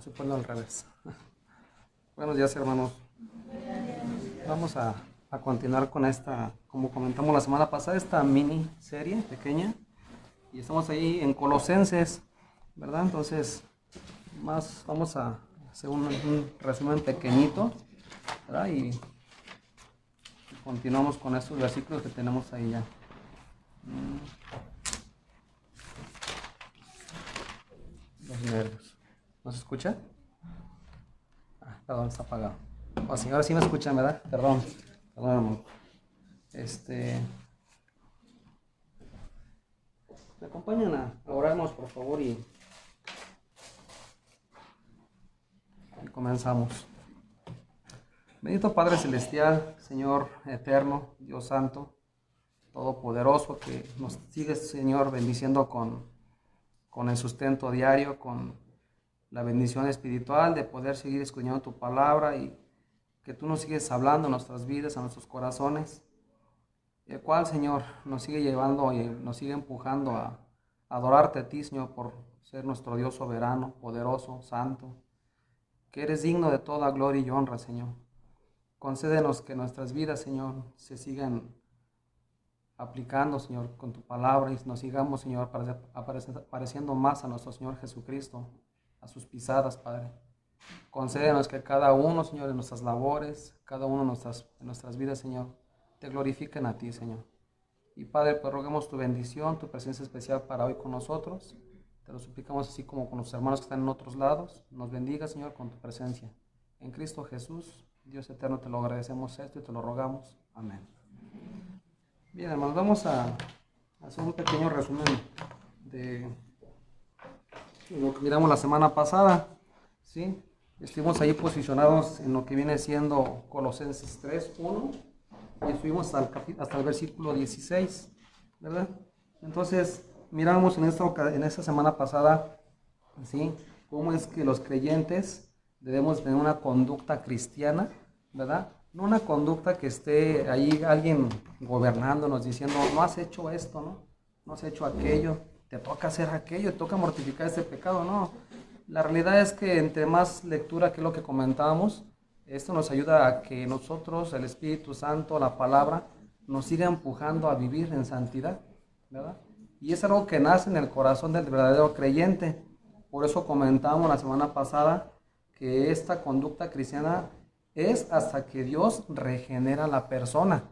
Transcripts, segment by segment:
estoy poniendo al revés. Buenos días, hermanos. Vamos a continuar con esta, como comentamos la semana pasada, esta mini serie pequeña. Y estamos ahí en Colosenses, ¿verdad? Entonces, vamos a hacer un resumen pequeñito, ¿verdad? Y continuamos con estos versículos que tenemos ahí ya. Los nervios. ¿No se escucha? Perdón, está apagado. Oh, sí, ahora sí me escuchan, ¿verdad? Perdón, hermano. Me acompañan a orarnos, por favor, y comenzamos. Bendito Padre Celestial, Señor Eterno, Dios Santo, Todopoderoso, que nos sigues, Señor, bendiciendo con el sustento diario, con la bendición espiritual de poder seguir escudriñando tu palabra y que tú nos sigues hablando en nuestras vidas, a nuestros corazones, el cual, Señor, nos sigue llevando y nos sigue empujando a adorarte a ti, Señor, por ser nuestro Dios soberano, poderoso, santo, que eres digno de toda gloria y honra, Señor. Concédenos que nuestras vidas, Señor, se sigan aplicando, Señor, con tu palabra y nos sigamos, Señor, pareciendo más a nuestro Señor Jesucristo, a sus pisadas, Padre. Concédenos que cada uno, Señor, en nuestras labores, cada uno en nuestras vidas, Señor, te glorifiquen a ti, Señor. Y Padre, pues roguemos tu bendición, tu presencia especial para hoy con nosotros. Te lo suplicamos así como con los hermanos que están en otros lados. Nos bendiga, Señor, con tu presencia. En Cristo Jesús, Dios eterno, te lo agradecemos esto y te lo rogamos. Amén. Bien, hermanos, vamos a hacer un pequeño resumen de lo que miramos la semana pasada, ¿sí? Estuvimos ahí posicionados en lo que viene siendo Colosenses 3:1 y estuvimos hasta el versículo 16, ¿verdad? Entonces, miramos en esta semana pasada, ¿sí?, cómo es que los creyentes debemos tener una conducta cristiana, ¿verdad? No una conducta que esté ahí alguien gobernándonos diciendo, no has hecho esto, ¿no? No has hecho aquello, te toca hacer aquello, te toca mortificar este pecado, no. La realidad es que entre más lectura, que es lo que comentábamos, esto nos ayuda a que nosotros, el Espíritu Santo, la palabra, nos siga empujando a vivir en santidad, ¿verdad? Y es algo que nace en el corazón del verdadero creyente. Por eso comentábamos la semana pasada que esta conducta cristiana es hasta que Dios regenera a la persona,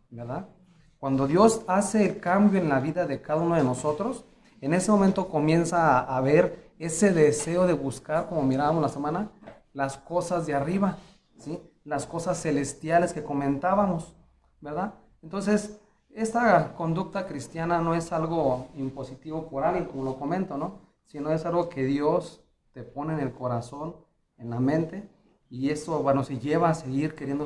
¿verdad? Cuando Dios hace el cambio en la vida de cada uno de nosotros, en ese momento comienza a haber ese deseo de buscar, como mirábamos la semana, las cosas de arriba, ¿sí? Las cosas celestiales que comentábamos, ¿verdad? Entonces, esta conducta cristiana no es algo impositivo por alguien, como lo comento, ¿no? Sino es algo que Dios te pone en el corazón, en la mente, y eso, bueno, se lleva a seguir queriendo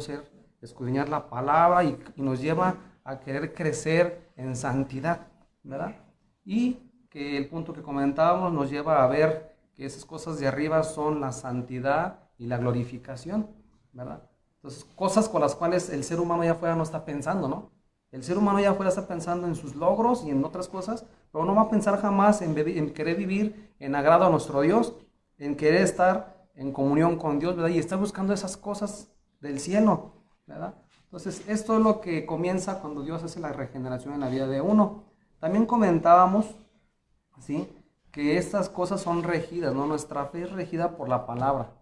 escudriñar la palabra y nos lleva a querer crecer en santidad, ¿verdad? Y que el punto que comentábamos nos lleva a ver que esas cosas de arriba son la santidad y la glorificación, ¿verdad? Entonces, cosas con las cuales el ser humano allá afuera no está pensando, ¿no? El ser humano allá afuera está pensando en sus logros y en otras cosas, pero no va a pensar jamás en querer vivir en agrado a nuestro Dios, en querer estar en comunión con Dios, ¿verdad? Y está buscando esas cosas del cielo, ¿verdad? Entonces, esto es lo que comienza cuando Dios hace la regeneración en la vida de uno. También comentábamos, ¿sí?, que estas cosas son regidas, ¿no? Nuestra fe es regida por la palabra,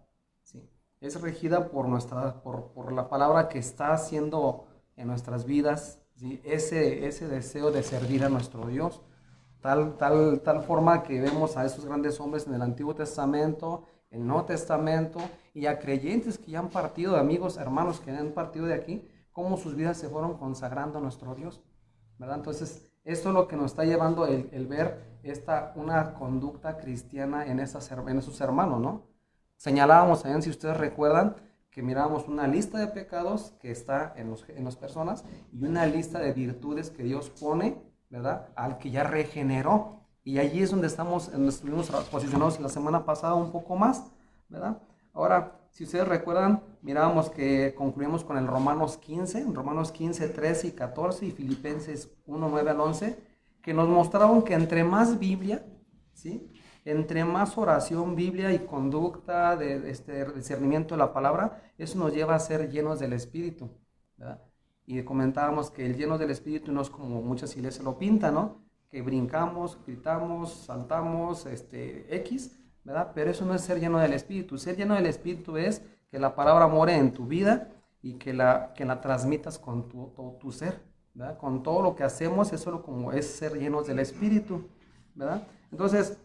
¿sí? Es regida por la palabra que está haciendo en nuestras vidas, ¿sí? Ese deseo de servir a nuestro Dios. Tal forma que vemos a esos grandes hombres en el Antiguo Testamento, el Nuevo Testamento, y a creyentes que ya han partido, amigos, hermanos que han partido de aquí, cómo sus vidas se fueron consagrando a nuestro Dios, ¿verdad? Entonces, esto es lo que nos está llevando el ver una conducta cristiana en esos hermanos, ¿no? Señalábamos también, si ustedes recuerdan, que mirábamos una lista de pecados que está en las personas y una lista de virtudes que Dios pone, ¿verdad?, al que ya regeneró. Y allí es donde estuvimos posicionados la semana pasada un poco más, ¿verdad? Ahora, si ustedes recuerdan, mirábamos que concluimos con el Romanos 15, 13 y 14 y Filipenses 1, 9 al 11, que nos mostraron que entre más Biblia, ¿sí?, entre más oración, Biblia y conducta, de discernimiento de la palabra, eso nos lleva a ser llenos del Espíritu, ¿verdad? Y comentábamos que el lleno del Espíritu no es como muchas iglesias lo pintan, ¿no? Que brincamos, gritamos, saltamos, X, ¿verdad? Pero eso no es ser lleno del Espíritu. Ser lleno del Espíritu es que la palabra more en tu vida y que la transmitas con todo tu ser, ¿verdad? Con todo lo que hacemos, eso como es ser llenos del Espíritu, ¿verdad? Entonces,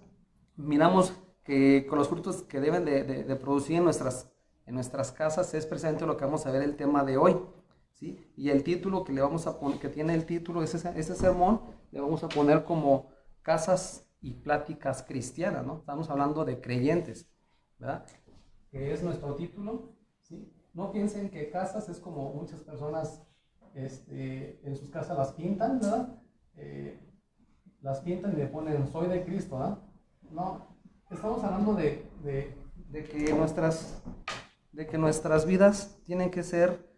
miramos que con los frutos que deben de producir en nuestras casas es precisamente lo que vamos a ver el tema de hoy, ¿sí? Y el título que le vamos a poner, que tiene el título, ese sermón, le vamos a poner como Casas y Pláticas Cristianas, ¿no? Estamos hablando de creyentes, ¿verdad? Que es nuestro título, ¿sí? No piensen que casas es como muchas personas en sus casas las pintan, ¿verdad? Las pintan y le ponen soy de Cristo, ¿verdad? No, estamos hablando de que nuestras vidas tienen que ser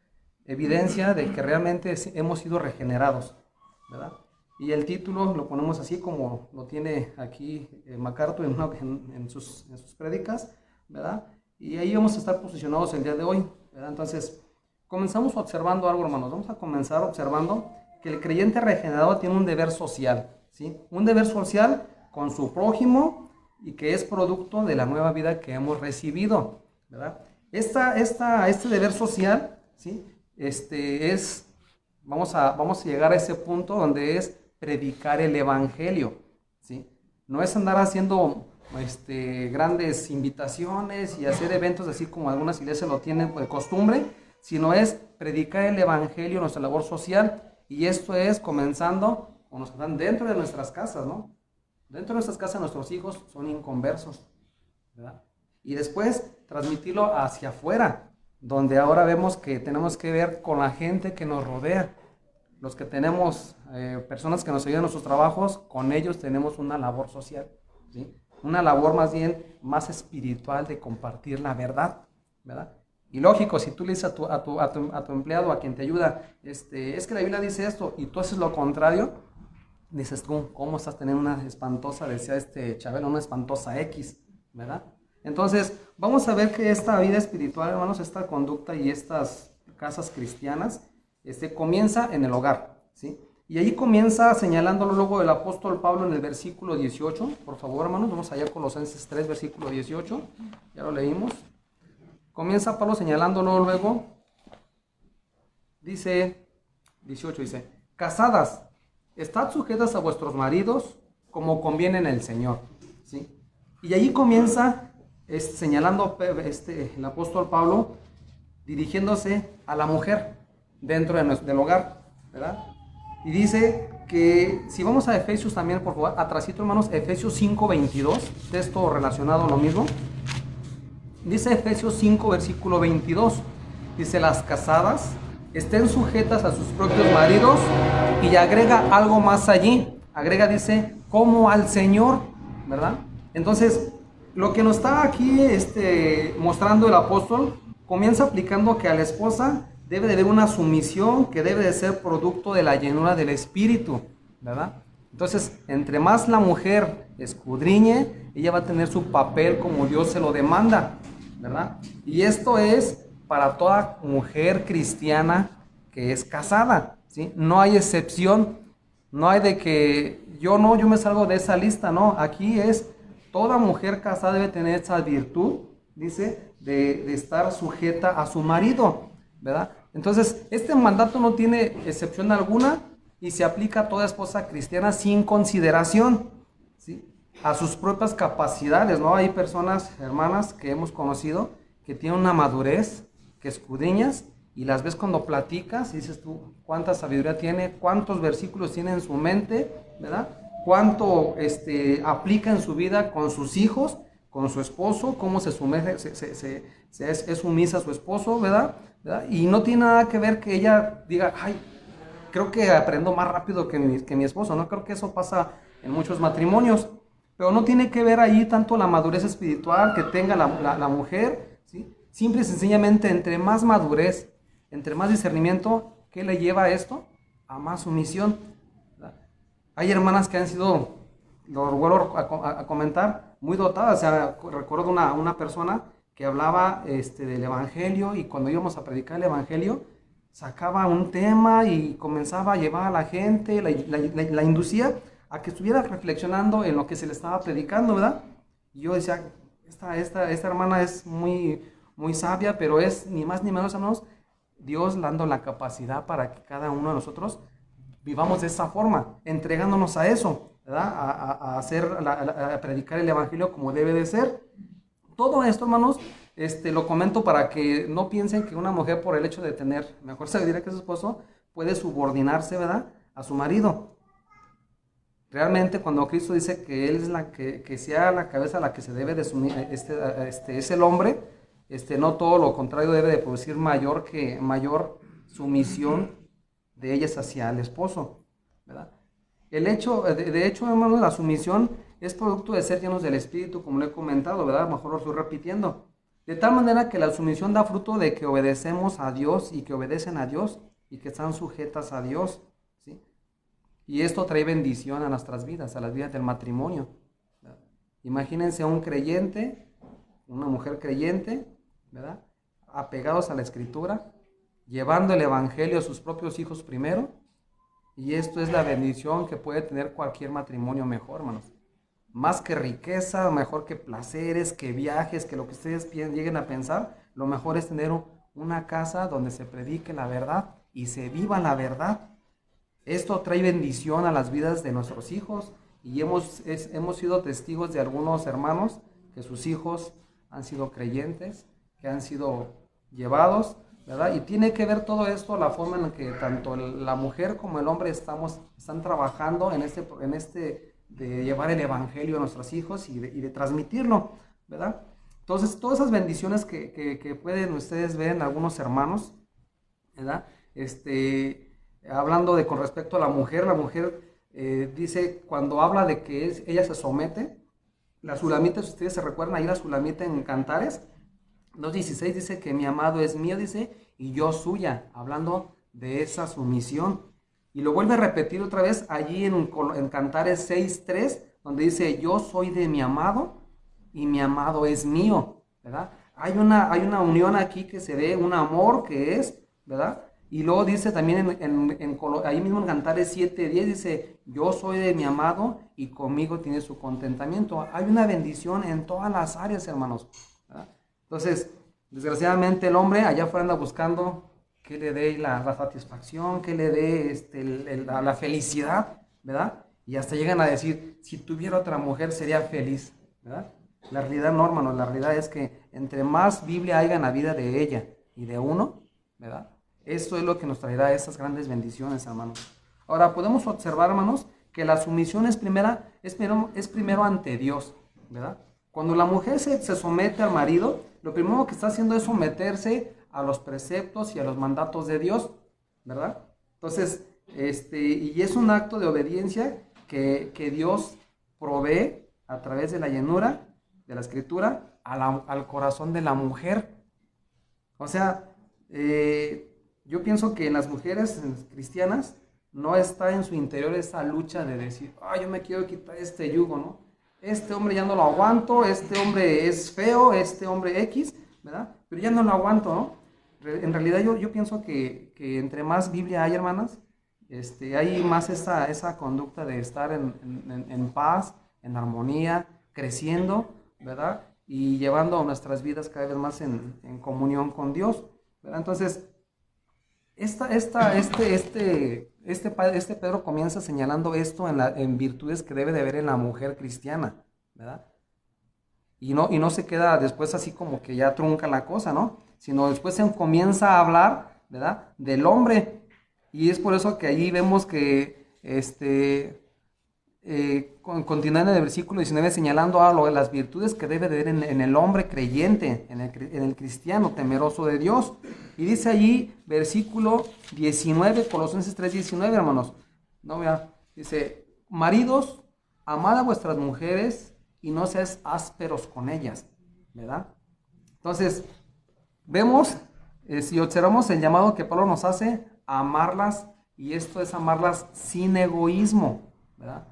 evidencia de que realmente hemos sido regenerados, ¿verdad? Y el título lo ponemos así como lo tiene aquí MacArthur en sus prédicas, ¿verdad? Y ahí vamos a estar posicionados el día de hoy, ¿verdad? Entonces, comenzamos observando algo, hermanos. Vamos a comenzar observando que el creyente regenerado tiene un deber social, ¿sí? Un deber social con su prójimo y que es producto de la nueva vida que hemos recibido, ¿verdad? Este deber social, ¿sí? Vamos a llegar a ese punto donde es predicar el evangelio, ¿sí? No es andar haciendo grandes invitaciones y hacer eventos así como algunas iglesias lo tienen de costumbre, sino es predicar el evangelio, nuestra labor social, y esto es comenzando con los que están dentro de nuestras casas, ¿no? Dentro de nuestras casas nuestros hijos son inconversos, ¿verdad? Y después transmitirlo hacia afuera, donde ahora vemos que tenemos que ver con la gente que nos rodea. Los que tenemos personas que nos ayudan en nuestros trabajos, con ellos tenemos una labor social, ¿sí? Una labor más bien más espiritual de compartir la verdad, ¿verdad? Y lógico, si tú le dices a tu empleado, a quien te ayuda, es que la Biblia dice esto, y tú haces lo contrario, dices tú, ¿cómo estás teniendo una espantosa, decía Chabelo, una espantosa X, ¿verdad? Entonces, vamos a ver que esta vida espiritual, hermanos, esta conducta y estas casas cristianas, comienza en el hogar, ¿sí? Y ahí comienza señalándolo luego el apóstol Pablo en el versículo 18. Por favor, hermanos, vamos allá a Colosenses 3, versículo 18. Ya lo leímos. Comienza Pablo señalándolo luego. Dice, 18 dice, casadas, estad sujetas a vuestros maridos como conviene en el Señor, ¿sí? Y ahí comienza señalando el apóstol Pablo dirigiéndose a la mujer dentro del hogar, ¿verdad? Y dice que si vamos a Efesios también, por favor, atrasito, hermanos, Efesios 5:22, texto relacionado a lo mismo. Dice Efesios 5, versículo 22, dice, las casadas estén sujetas a sus propios maridos, y agrega algo más allí, dice, como al Señor, ¿verdad? Entonces, lo que nos está aquí mostrando el apóstol, comienza aplicando que a la esposa debe de haber una sumisión que debe de ser producto de la llenura del Espíritu, ¿verdad? Entonces, entre más la mujer escudriñe, ella va a tener su papel como Dios se lo demanda, ¿verdad? Y esto es para toda mujer cristiana que es casada, ¿sí? No hay excepción, no hay de que yo me salgo de esa lista, no, aquí es toda mujer casada debe tener esa virtud, dice, de estar sujeta a su marido, ¿verdad? Entonces, este mandato no tiene excepción alguna y se aplica a toda esposa cristiana sin consideración, ¿sí? A sus propias capacidades, ¿no? Hay personas, hermanas, que hemos conocido que tienen una madurez, que escudriñas y las ves cuando platicas y dices tú, ¿cuánta sabiduría tiene? ¿Cuántos versículos tiene en su mente? ¿Verdad? ¿Cuánto aplica en su vida con sus hijos, con su esposo? ¿Cómo se sumerge, es sumisa a su esposo? ¿Verdad? Y no tiene nada que ver que ella diga, ay, creo que aprendo más rápido que mi esposo, ¿no? Creo que eso pasa en muchos matrimonios, pero no tiene que ver ahí tanto la madurez espiritual que tenga la mujer, ¿sí? Simple y sencillamente, entre más madurez, entre más discernimiento, ¿qué le lleva a esto? A más sumisión, ¿verdad? Hay hermanas que han sido, lo vuelvo a comentar, muy dotada. O sea, recuerdo una persona que hablaba del Evangelio, y cuando íbamos a predicar el Evangelio, sacaba un tema y comenzaba a llevar a la gente, la inducía a que estuviera reflexionando en lo que se le estaba predicando, ¿verdad? Y yo decía, esta hermana es muy, muy sabia, pero es ni más ni menos, hermanos, Dios dando la capacidad para que cada uno de nosotros vivamos de esa forma, entregándonos a eso, ¿verdad? A predicar el Evangelio como debe de ser. Todo esto, hermanos, lo comento para que no piensen que una mujer, por el hecho de tener mejor sabiduría que su esposo, puede subordinarse, ¿verdad?, a su marido. Realmente, cuando Cristo dice que Él es que sea la cabeza a la que se debe de sumir, es el hombre, no todo lo contrario debe de producir mayor sumisión de ellas hacia el esposo, ¿verdad? De hecho, hermanos, la sumisión es producto de ser llenos del Espíritu, como lo he comentado, ¿verdad? A lo mejor lo estoy repitiendo. De tal manera que la sumisión da fruto de que obedecemos a Dios y que obedecen a Dios y que están sujetas a Dios, ¿sí? Y esto trae bendición a nuestras vidas, a las vidas del matrimonio, ¿verdad? Imagínense a un creyente, una mujer creyente, ¿verdad?, apegados a la Escritura, llevando el Evangelio a sus propios hijos primero, y esto es la bendición que puede tener cualquier matrimonio mejor, hermanos. Más que riqueza, mejor que placeres, que viajes, que lo que ustedes lleguen a pensar, lo mejor es tener una casa donde se predique la verdad y se viva la verdad. Esto trae bendición a las vidas de nuestros hijos, y hemos sido testigos de algunos hermanos que sus hijos han sido creyentes, que han sido llevados, ¿verdad? Y tiene que ver todo esto la forma en que tanto la mujer como el hombre están trabajando en de llevar el Evangelio a nuestros hijos y de transmitirlo, ¿verdad? Entonces, todas esas bendiciones que pueden ustedes ver en algunos hermanos, ¿verdad? Hablando con respecto a la mujer dice, cuando habla de que ella se somete, la Sulamita, si ustedes se recuerdan, ahí la Sulamita en Cantares 2:16 dice que mi amado es mío, dice, y yo suya, hablando de esa sumisión. Y lo vuelve a repetir otra vez allí en Cantares 6:3, donde dice, yo soy de mi amado y mi amado es mío, ¿verdad? Hay una unión aquí que se ve, un amor que es, ¿verdad? Y luego dice también ahí mismo en Cantares 7:10 dice, yo soy de mi amado y conmigo tiene su contentamiento. Hay una bendición en todas las áreas, hermanos, ¿verdad? Entonces, desgraciadamente el hombre allá afuera anda buscando que le dé la satisfacción, que le dé la felicidad, ¿verdad? Y hasta llegan a decir, si tuviera otra mujer sería feliz, ¿verdad? La realidad no, hermano, la realidad es que entre más Biblia haya en la vida de ella y de uno, ¿verdad? Esto es lo que nos traerá esas grandes bendiciones, hermanos. Ahora, podemos observar, hermanos, que la sumisión es primero ante Dios, ¿verdad? Cuando la mujer se somete al marido, lo primero que está haciendo es someterse a los preceptos y a los mandatos de Dios, ¿verdad? Entonces, y es un acto de obediencia que Dios provee a través de la llenura de la Escritura al corazón de la mujer. O sea, yo pienso que en las mujeres cristianas no está en su interior esa lucha de decir, yo me quiero quitar este yugo, ¿no? Este hombre ya no lo aguanto, este hombre es feo, este hombre X, ¿verdad? Pero ya no lo aguanto, ¿no? En realidad yo pienso que entre más Biblia hay, hermanas, hay más esa conducta de estar en paz, en armonía, creciendo, ¿verdad? Y llevando nuestras vidas cada vez más en comunión con Dios, ¿verdad? Entonces, Pedro comienza señalando esto en virtudes que debe de haber en la mujer cristiana, ¿verdad? Y no se queda después así como que ya trunca la cosa, ¿no? Sino después se comienza a hablar, ¿verdad?, del hombre. Y es por eso que allí vemos que continuando en el versículo 19 señalando las virtudes que debe de haber en el hombre creyente, en el cristiano temeroso de Dios. Y dice allí, versículo 19, Colosenses 3:19, hermanos. No, mira, dice, maridos, amad a vuestras mujeres y no seas ásperos con ellas, ¿verdad? Entonces, vemos, si observamos el llamado que Pablo nos hace a amarlas, y esto es amarlas sin egoísmo, ¿verdad?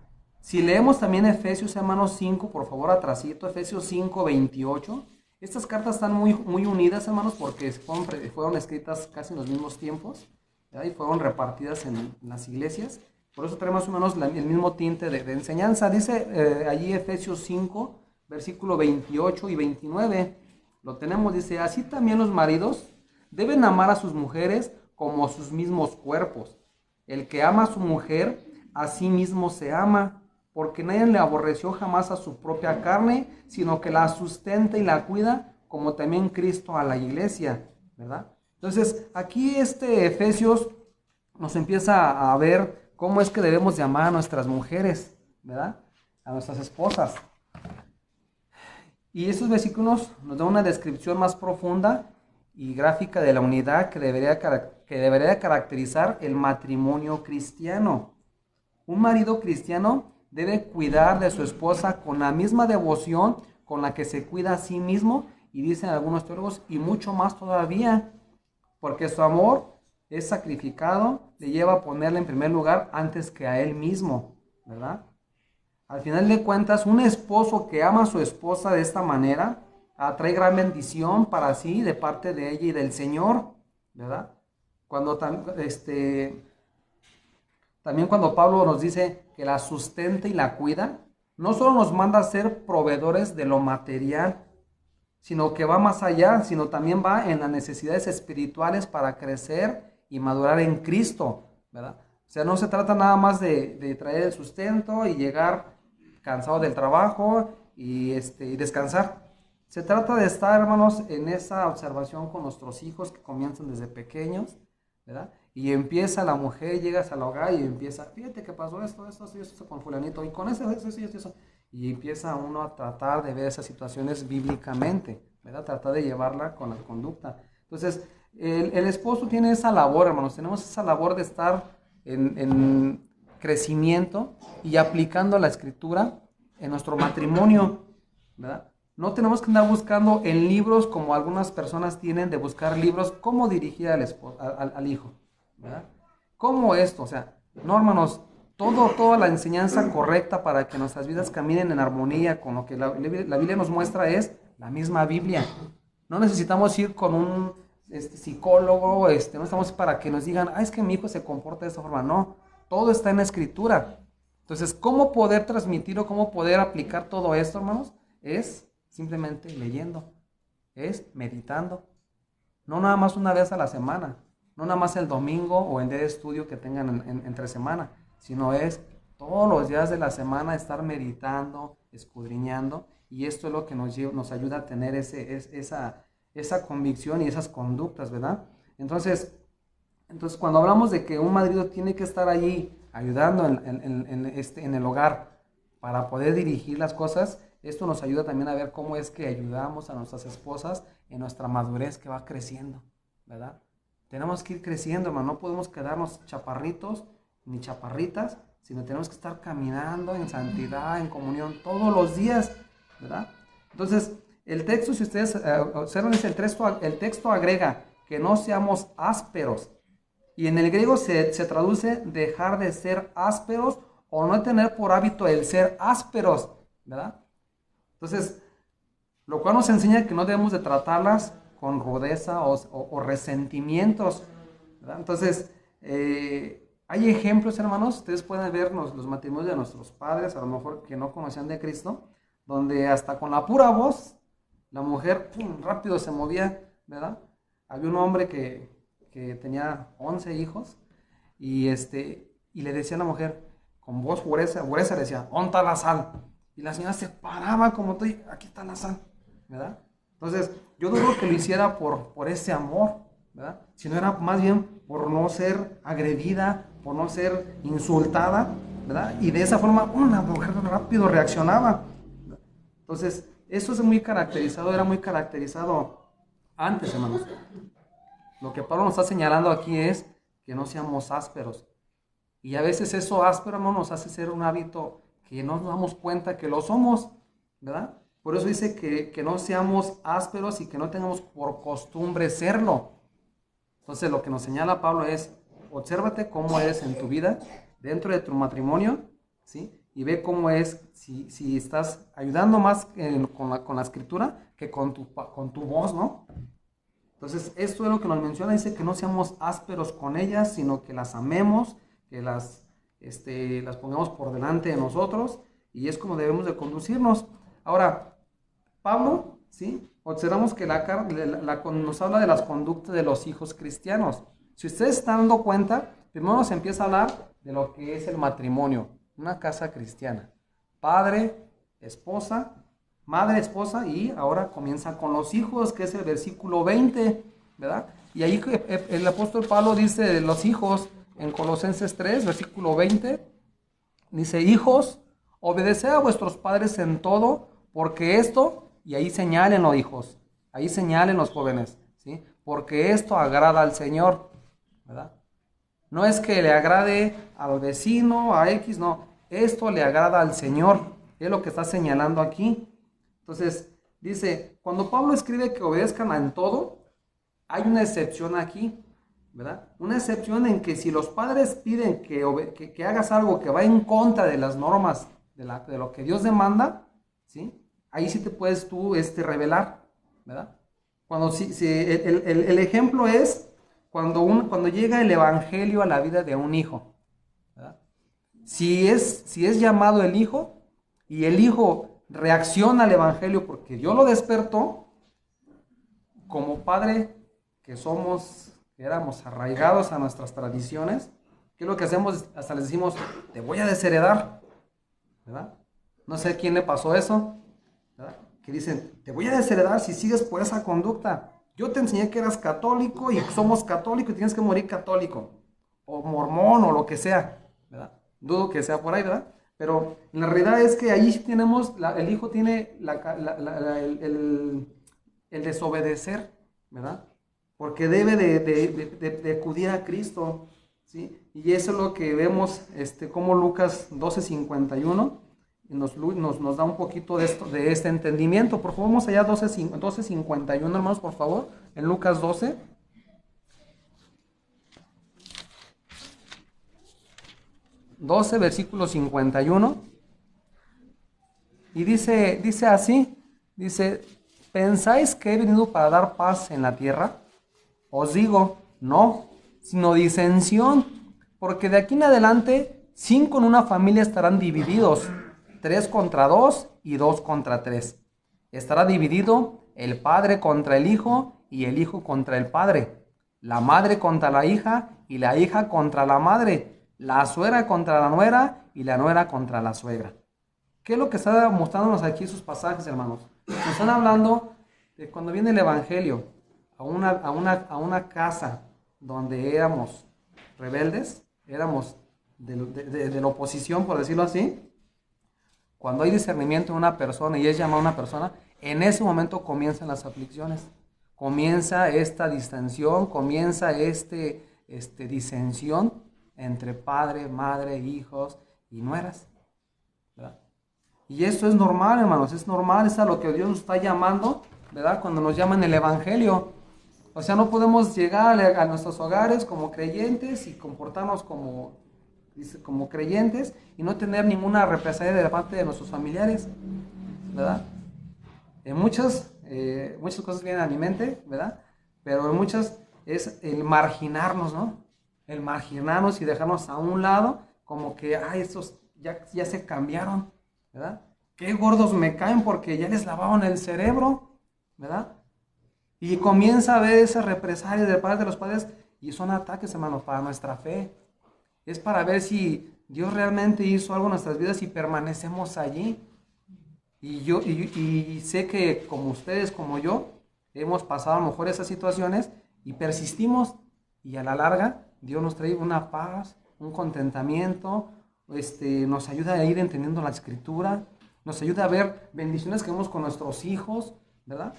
Si leemos también Efesios, hermanos, 5, por favor, atrasito, Efesios 5, 28. Estas cartas están muy unidas, hermanos, porque fueron escritas casi en los mismos tiempos, ¿verdad? Y fueron repartidas en las iglesias. Por eso trae más o menos el mismo tinte de enseñanza. Dice allí Efesios 5, versículo 28 y 29. Lo tenemos, dice, así también los maridos deben amar a sus mujeres como a sus mismos cuerpos. El que ama a su mujer, a sí mismo se ama, porque nadie le aborreció jamás a su propia carne, sino que la sustenta y la cuida, como también Cristo a la iglesia, ¿verdad? Entonces, aquí Efesios nos empieza a ver cómo es que debemos de amar a nuestras mujeres, ¿verdad? A nuestras esposas. Y estos versículos nos dan una descripción más profunda y gráfica de la unidad que debería caracterizar el matrimonio cristiano. Un marido cristiano debe cuidar de su esposa con la misma devoción con la que se cuida a sí mismo, y dicen algunos teólogos, y mucho más todavía, porque su amor es sacrificado, le lleva a ponerle en primer lugar antes que a él mismo, ¿verdad? Al final de cuentas, un esposo que ama a su esposa de esta manera atrae gran bendición para sí de parte de ella y del Señor, ¿verdad? También cuando Pablo nos dice que la sustenta y la cuida, no solo nos manda a ser proveedores de lo material, sino que va más allá, sino también va en las necesidades espirituales para crecer y madurar en Cristo, ¿verdad? O sea, no se trata nada más de traer el sustento y llegar cansado del trabajo y descansar. Se trata de estar, hermanos, en esa observación con nuestros hijos que comienzan desde pequeños, ¿verdad? Y empieza la mujer, llegas al hogar y empieza, fíjate que pasó esto con fulanito, y con eso. Y empieza uno a tratar de ver esas situaciones bíblicamente, ¿verdad? Tratar de llevarla con la conducta. Entonces, el esposo tiene esa labor, hermanos, tenemos esa labor de estar en crecimiento y aplicando la escritura en nuestro matrimonio, ¿verdad? No tenemos que andar buscando en libros como algunas personas tienen de buscar libros cómo dirigir al hijo, ¿verdad? ¿Cómo esto? O sea, no, hermanos, toda la enseñanza correcta para que nuestras vidas caminen en armonía con lo que la Biblia nos muestra es la misma Biblia. No necesitamos ir con un psicólogo, no estamos para que nos digan, es que mi hijo se comporta de esta forma. No, todo está en la escritura. Entonces, ¿cómo poder transmitir o cómo poder aplicar todo esto, hermanos? Es simplemente leyendo, es meditando. No nada más una vez a la semana, no nada más el domingo o el día de estudio que tengan entre semana, sino es todos los días de la semana estar meditando, escudriñando, y esto es lo que nos ayuda a tener esa convicción y esas conductas, ¿verdad? Entonces, cuando hablamos de que un marido tiene que estar allí ayudando en el hogar para poder dirigir las cosas, esto nos ayuda también a ver cómo es que ayudamos a nuestras esposas en nuestra madurez que va creciendo, ¿verdad? Tenemos que ir creciendo, hermano, no podemos quedarnos chaparritos ni chaparritas, sino tenemos que estar caminando en santidad, en comunión todos los días, ¿verdad? Entonces, el texto, si ustedes observan, el texto agrega que no seamos ásperos, y en el griego se traduce dejar de ser ásperos o no tener por hábito el ser ásperos, ¿verdad? Entonces, lo cual nos enseña que no debemos de tratarlas con rudeza o resentimientos, ¿verdad? Entonces, hay ejemplos, hermanos, ustedes pueden ver los matrimonios de nuestros padres, a lo mejor que no conocían de Cristo, donde hasta con la pura voz, la mujer rápido se movía, ¿verdad? Había un hombre que tenía 11 hijos y le decía a la mujer, con voz gruesa le decía, ¿onta la sal? Y la señora se paraba como estoy, aquí está la sal, ¿verdad? Entonces, yo no digo que lo hiciera por ese amor, ¿verdad? Sino era más bien por no ser agredida, por no ser insultada, ¿verdad? Y de esa forma, una mujer rápido reaccionaba. Entonces, eso es era muy caracterizado antes, hermanos. Lo que Pablo nos está señalando aquí es que no seamos ásperos. Y a veces eso áspero, hermano, nos hace ser un hábito que no nos damos cuenta que lo somos, ¿verdad? Por eso dice que no seamos ásperos y que no tengamos por costumbre serlo. Entonces lo que nos señala Pablo es, obsérvate cómo eres en tu vida, dentro de tu matrimonio, ¿sí? y ve cómo es, si estás ayudando más con la escritura que con tu voz, ¿no? Entonces, esto es lo que nos menciona, dice que no seamos ásperos con ellas, sino que las amemos, que las pongamos por delante de nosotros, y es como debemos de conducirnos. Ahora, Pablo, ¿sí? Observamos que nos habla de las conductas de los hijos cristianos. Si ustedes están dando cuenta, primero nos empieza a hablar de lo que es el matrimonio, una casa cristiana. Padre, esposa, madre, esposa, y ahora comienza con los hijos, que es el versículo 20, ¿verdad? Y ahí el apóstol Pablo dice de los hijos en Colosenses 3, versículo 20, dice: hijos, obedeced a vuestros padres en todo, porque esto, y ahí señálenlo, hijos, ahí señalen los jóvenes, ¿sí? Porque esto agrada al Señor, ¿verdad? No es que le agrade al vecino, a X, no, esto le agrada al Señor, es lo que está señalando aquí. Entonces, dice, cuando Pablo escribe que obedezcan en todo, hay una excepción aquí, ¿verdad? Una excepción en que si los padres piden que hagas algo que va en contra de las normas de lo que Dios demanda, ¿sí? Ahí sí te puedes tú rebelar, ¿verdad? El ejemplo es cuando llega el evangelio a la vida de un hijo, ¿verdad? Si es llamado el hijo y el hijo reacciona al evangelio porque Dios lo despertó, como padre que éramos arraigados a nuestras tradiciones, ¿qué es lo que hacemos? Hasta les decimos, te voy a desheredar, ¿verdad? No sé a quién le pasó eso, ¿verdad? Que dicen, te voy a desheredar si sigues por esa conducta. Yo te enseñé que eras católico y somos católicos y tienes que morir católico, o mormón, o lo que sea, ¿verdad? Dudo que sea por ahí, ¿verdad? Pero la realidad es que ahí tenemos, el hijo tiene el desobedecer, ¿verdad? Porque debe de acudir a Cristo, ¿sí? Y eso es lo que vemos, como Lucas 12:51 nos da un poquito de este entendimiento. Por favor, vamos allá, 12:51, hermanos, por favor, en Lucas 12. Versículo 51. Y dice así, dice: ¿pensáis que he venido para dar paz en la tierra? Os digo, no, sino disensión, porque de aquí en adelante 5 en una familia estarán divididos, 3 contra 2 y 2 contra 3. Estará dividido el padre contra el hijo y el hijo contra el padre, la madre contra la hija y la hija contra la madre, la suegra contra la nuera y la nuera contra la suegra. ¿Qué es lo que está mostrándonos aquí sus pasajes, hermanos? Nos están hablando de cuando viene el evangelio a una casa donde éramos rebeldes, éramos de la oposición, por decirlo así. Cuando hay discernimiento en una persona y es llamada a una persona, en ese momento comienzan las aflicciones, comienza esta distensión, comienza disensión entre padre, madre, hijos y nueras, ¿verdad? Y esto es normal, hermanos, es normal, es a lo que Dios nos está llamando, ¿verdad? Cuando nos llaman el evangelio. O sea, no podemos llegar a nuestros hogares como creyentes y comportarnos como creyentes y no tener ninguna represalia de parte de nuestros familiares, ¿verdad? Muchas cosas vienen a mi mente, ¿verdad? Pero en muchas es el marginarnos, ¿no? El marginarnos y dejarnos a un lado, como que, estos ya se cambiaron, ¿verdad? Qué gordos me caen porque ya les lavaron el cerebro, ¿verdad? Y comienza a ver esas represalias de parte de los padres y son ataques, hermanos, para nuestra fe. Es para ver si Dios realmente hizo algo en nuestras vidas y permanecemos allí. Y sé que como ustedes, como yo, hemos pasado a lo mejor esas situaciones y persistimos. Y a la larga, Dios nos trae una paz, un contentamiento, nos ayuda a ir entendiendo la escritura, nos ayuda a ver bendiciones que vemos con nuestros hijos, ¿verdad?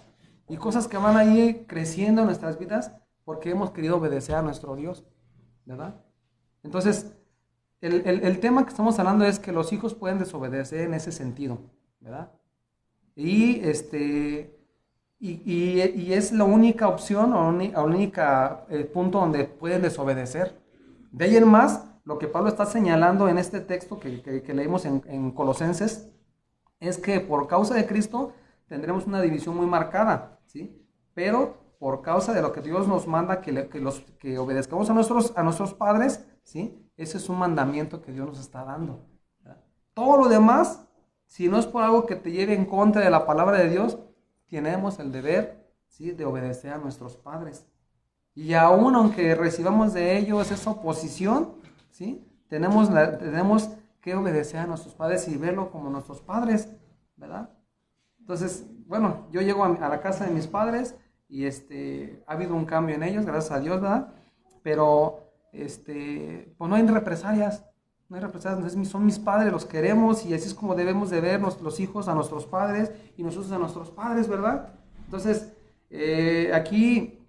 Y cosas que van a ir creciendo en nuestras vidas porque hemos querido obedecer a nuestro Dios, ¿verdad? Entonces, el tema que estamos hablando es que los hijos pueden desobedecer en ese sentido, ¿verdad? Y es la única opción o el único punto donde pueden desobedecer. De ahí en más, lo que Pablo está señalando en este texto que leímos en Colosenses es que por causa de Cristo tendremos una división muy marcada, ¿sí? Pero por causa de lo que Dios nos manda, que obedezcamos a nuestros padres, ¿sí? Ese es un mandamiento que Dios nos está dando, ¿verdad? Todo lo demás, si no es por algo que te lleve en contra de la palabra de Dios, tenemos el deber, ¿sí?, de obedecer a nuestros padres. Y aún aunque recibamos de ellos esa oposición, ¿sí?, tenemos que obedecer a nuestros padres y verlo como nuestros padres, ¿verdad? Entonces, bueno, yo llego a la casa de mis padres y ha habido un cambio en ellos, gracias a Dios, ¿verdad? Pero, pues no hay represalias, entonces son mis padres, los queremos y así es como debemos de ver los hijos a nuestros padres y nosotros a nuestros padres, ¿verdad? Entonces, aquí,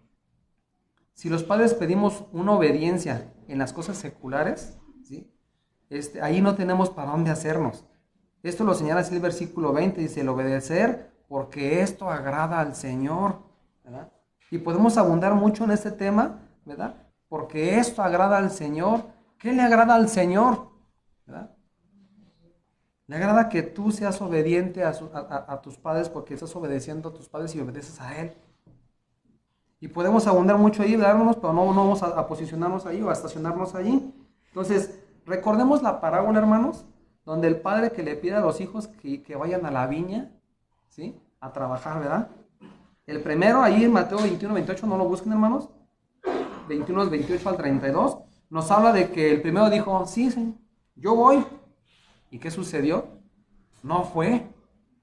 si los padres pedimos una obediencia en las cosas seculares, ¿sí?, ahí no tenemos para dónde hacernos. Esto lo señala así el versículo 20, dice, el obedecer porque esto agrada al Señor, ¿verdad? Y podemos abundar mucho en este tema, ¿verdad? Porque esto agrada al Señor. ¿Qué le agrada al Señor? ¿Verdad? Le agrada que tú seas obediente a tus padres porque estás obedeciendo a tus padres y obedeces a Él. Y podemos abundar mucho ahí, darnos, pero no vamos a posicionarnos ahí o a estacionarnos allí. Entonces, recordemos la parábola, hermanos, donde el padre que le pide a los hijos que vayan a la viña, ¿sí?, a trabajar, ¿verdad? El primero, ahí en Mateo 21, 28, no lo busquen, hermanos, 21, 28 al 32, nos habla de que el primero dijo, sí, yo voy. ¿Y qué sucedió? No fue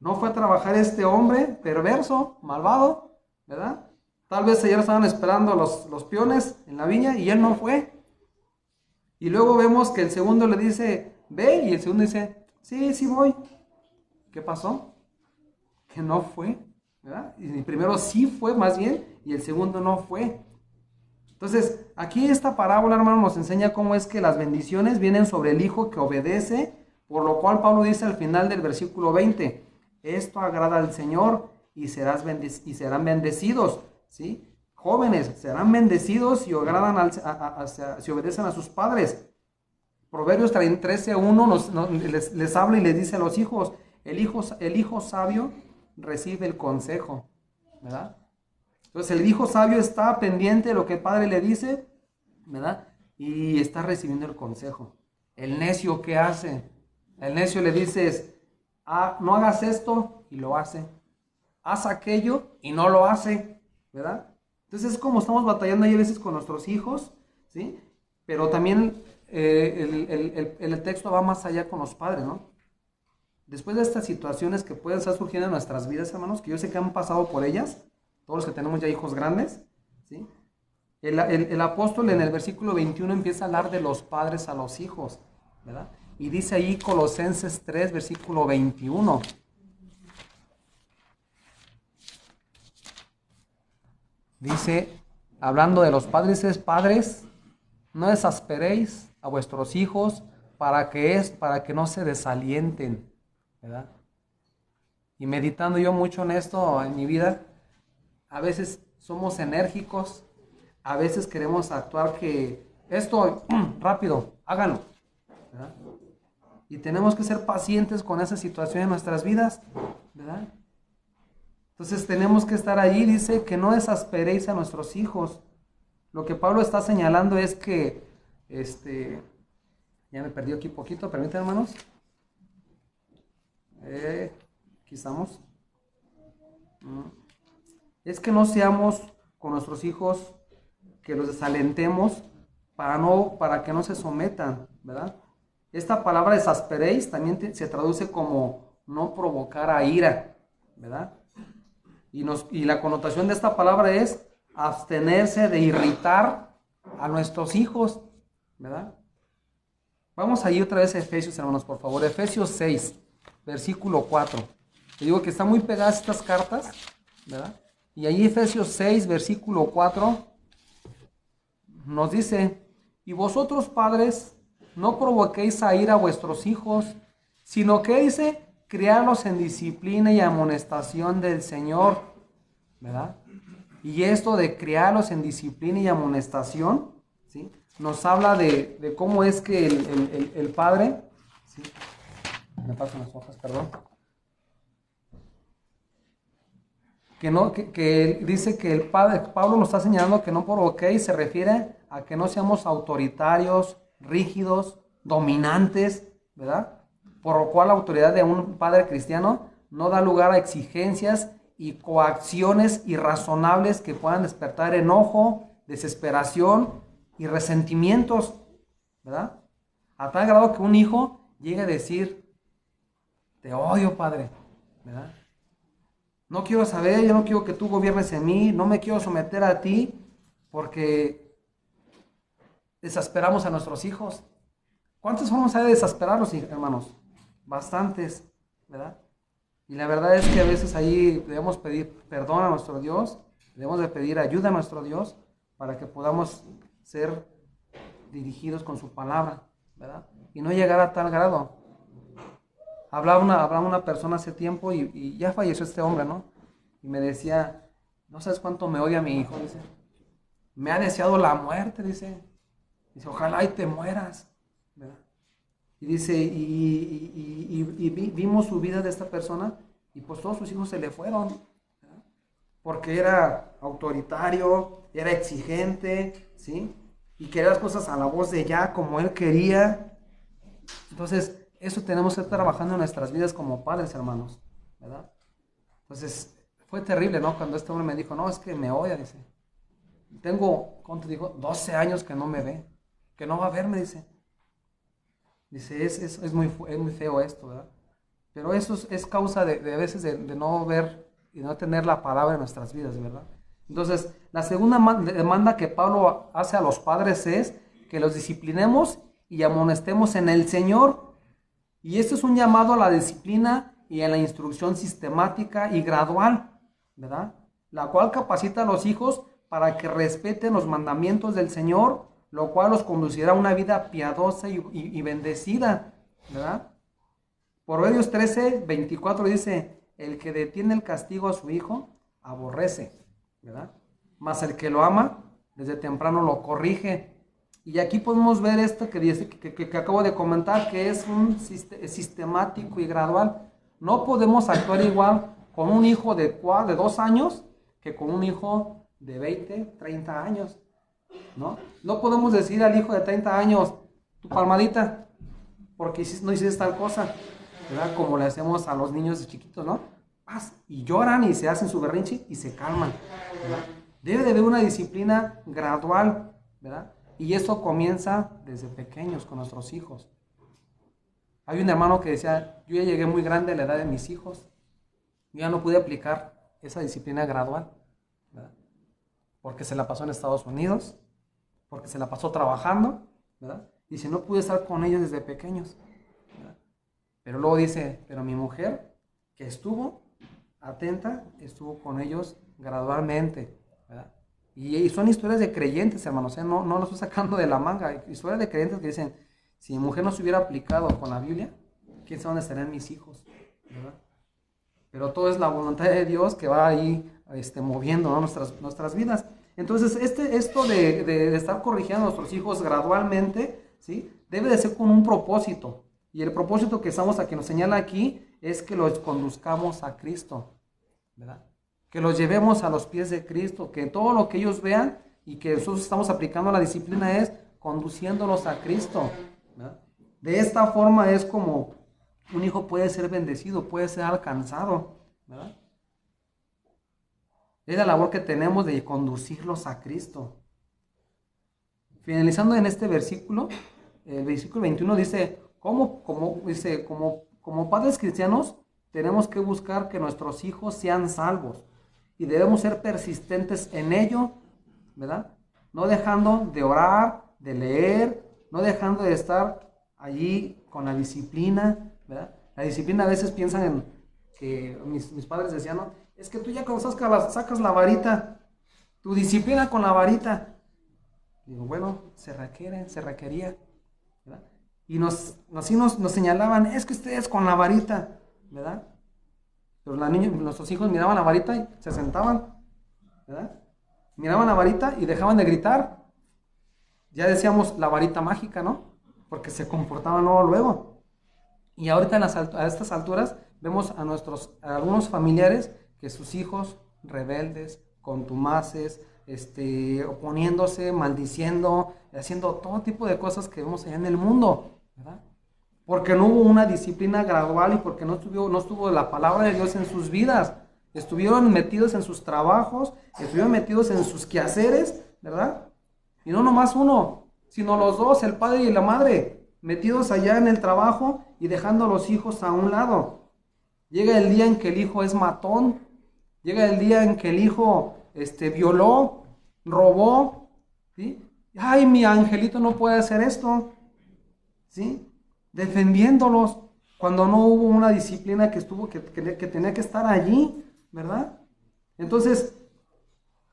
a trabajar este hombre perverso, malvado, ¿verdad? Tal vez ayer estaban esperando los peones en la viña y él no fue. Y luego vemos que el segundo le dice, ve, y el segundo dice, sí voy. ¿Qué pasó? Que no fue, ¿verdad? Y el primero sí fue más bien y el segundo no fue. Entonces, aquí esta parábola, hermano, nos enseña cómo es que las bendiciones vienen sobre el hijo que obedece, por lo cual Pablo dice al final del versículo 20, esto agrada al Señor y serán bendecidos, ¿sí? Jóvenes serán bendecidos y agradan si obedecen a sus padres. Proverbios 13:1 les habla y les dice a los hijos, el hijo sabio recibe el consejo, ¿verdad? Entonces el hijo sabio está pendiente de lo que el padre le dice, ¿verdad? Y está recibiendo el consejo. El necio, ¿qué hace? El necio le dices, no hagas esto, y lo hace. Haz aquello, y no lo hace, ¿verdad? Entonces es como estamos batallando ahí a veces con nuestros hijos, ¿sí? Pero también el texto va más allá con los padres, ¿no? Después de estas situaciones que pueden estar surgiendo en nuestras vidas, hermanos, que yo sé que han pasado por ellas, todos los que tenemos ya hijos grandes, ¿sí? El apóstol en el versículo 21 empieza a hablar de los padres a los hijos, ¿verdad? Y dice ahí Colosenses 3, versículo 21. Dice, hablando de los padres, padres, no exasperéis a vuestros hijos para que no se desalienten, ¿verdad? Y meditando yo mucho en esto en mi vida, a veces somos enérgicos, a veces queremos actuar que esto rápido, háganlo, ¿verdad? Y tenemos que ser pacientes con esa situación en nuestras vidas, ¿verdad? Entonces tenemos que estar allí, dice que no exasperéis a nuestros hijos. Lo que Pablo está señalando es que, ya me perdí aquí poquito, permítanme, hermanos. Aquí estamos. Es que no seamos con nuestros hijos, que los desalentemos para que no se sometan, ¿verdad? Esta palabra exasperéis también se traduce como no provocar a ira, ¿verdad? Y la connotación de esta palabra es abstenerse de irritar a nuestros hijos, ¿verdad? Vamos ahí otra vez a Efesios, hermanos, por favor. Efesios 6, versículo 4. Te digo que están muy pegadas estas cartas, ¿verdad? Y ahí Efesios 6, versículo 4, nos dice, y vosotros padres, no provoquéis a ira a vuestros hijos, sino que dice, criarlos en disciplina y amonestación del Señor, ¿verdad? Y esto de criarlos en disciplina y amonestación, ¿sí? nos habla de cómo es que el Padre, ¿sí? Me pasan las hojas, perdón. Que dice que el Padre, Pablo nos está señalando que no por ok se refiere a que no seamos autoritarios, rígidos, dominantes, ¿verdad? Por lo cual la autoridad de un padre cristiano no da lugar a exigencias y coacciones irrazonables que puedan despertar enojo, desesperación y resentimientos, ¿verdad? A tal grado que un hijo llegue a decir, te odio, padre, ¿verdad? No quiero saber, yo no quiero que tú gobiernes en mí, no me quiero someter a ti, porque desesperamos a nuestros hijos. ¿Cuántas formas hay de desesperarlos, hermanos? Bastantes, ¿verdad? Y la verdad es que a veces ahí debemos pedir perdón a nuestro Dios, debemos de pedir ayuda a nuestro Dios para que podamos ser dirigidos con su palabra, ¿verdad? Y no llegar a tal grado. Hablaba una persona hace tiempo y ya falleció este hombre, ¿no? Y me decía, no sabes cuánto me odia mi hijo, dice. Me ha deseado la muerte, dice. Dice, ojalá y te mueras, ¿verdad? Y dice, vimos su vida de esta persona y pues todos sus hijos se le fueron, ¿verdad? Porque era autoritario, era exigente, ¿sí? Y quería las cosas a la voz de ya, como él quería. Entonces, eso tenemos que estar trabajando en nuestras vidas como padres, hermanos, ¿verdad? Entonces, fue terrible, ¿no? Cuando este hombre me dijo, no, es que me odia, dice. Tengo, ¿cuánto dijo? 12 años que no me ve, que no va a verme, dice. Dice, es muy feo esto, ¿verdad? Pero eso es causa de a veces de no ver y no tener la palabra en nuestras vidas, ¿verdad? Entonces, la segunda demanda que Pablo hace a los padres es que los disciplinemos y amonestemos en el Señor. Y esto es un llamado a la disciplina y a la instrucción sistemática y gradual, ¿verdad? La cual capacita a los hijos para que respeten los mandamientos del Señor, lo cual los conducirá a una vida piadosa y bendecida, ¿verdad? Proverbios 13:24 dice, el que detiene el castigo a su hijo, aborrece, ¿verdad? Mas el que lo ama, desde temprano lo corrige. Y aquí podemos ver esto que dice, que acabo de comentar, que es un sistemático y gradual. No podemos actuar igual con un hijo de 2 años que con un hijo de 20, 30 años, ¿no? No podemos decir al hijo de 30 años, tu palmadita, porque no hiciste tal cosa, ¿verdad? Como le hacemos a los niños chiquitos, ¿no? Y lloran y se hacen su berrinche y se calman, ¿verdad? Debe de haber una disciplina gradual, ¿verdad? Y esto comienza desde pequeños con nuestros hijos. Hay un hermano que decía, yo ya llegué muy grande a la edad de mis hijos, yo ya no pude aplicar esa disciplina gradual, ¿verdad? Porque se la pasó en Estados Unidos, porque se la pasó trabajando, ¿verdad? Dice, no pude estar con ellos desde pequeños, ¿verdad? Pero luego dice, pero mi mujer, que estuvo atenta, estuvo con ellos gradualmente, ¿verdad? Y son historias de creyentes, hermanos, ¿eh? No lo estoy sacando de la manga. Historias de creyentes que dicen, si mi mujer no se hubiera aplicado con la Biblia, quién sabe dónde estarían mis hijos, ¿verdad? Pero todo es la voluntad de Dios que va ahí moviendo, ¿no? nuestras vidas. Entonces, esto de estar corrigiendo a nuestros hijos gradualmente, ¿sí? Debe de ser con un propósito. Y el propósito que nos señala aquí es que los conduzcamos a Cristo, ¿verdad? Que los llevemos a los pies de Cristo, que todo lo que ellos vean y que nosotros estamos aplicando la disciplina es conduciéndolos a Cristo, ¿verdad? De esta forma es como un hijo puede ser bendecido, puede ser alcanzado, ¿verdad? Es la labor que tenemos de conducirlos a Cristo. Finalizando en este versículo, el versículo 21 dice, como padres cristianos tenemos que buscar que nuestros hijos sean salvos y debemos ser persistentes en ello, ¿verdad? No dejando de orar, de leer, no dejando de estar allí con la disciplina, ¿verdad? La disciplina a veces piensan en que mis padres decían, no, es que tú ya cuando sacas la varita, tu disciplina con la varita. Digo, bueno, se requería, ¿verdad? Y nos señalaban, es que ustedes con la varita, ¿verdad? Pero nuestros hijos miraban la varita y se sentaban, ¿verdad? Miraban la varita y dejaban de gritar. ya decíamos la varita mágica, ¿no? Porque se comportaban luego. Y ahorita a estas alturas vemos a algunos familiares que sus hijos rebeldes, contumaces, oponiéndose, maldiciendo, haciendo todo tipo de cosas que vemos allá en el mundo, ¿verdad? Porque no hubo una disciplina gradual y porque no estuvo la palabra de Dios en sus vidas. Estuvieron metidos en sus trabajos, estuvieron metidos en sus quehaceres, ¿verdad? Y no nomás uno, sino los dos, el padre y la madre, metidos allá en el trabajo y dejando a los hijos a un lado. Llega el día en que el hijo es matón, llega el día en que el hijo violó, robó, ¿sí? Ay, mi angelito no puede hacer esto, ¿sí? Defendiéndolos cuando no hubo una disciplina que tenía que estar allí, ¿verdad? Entonces,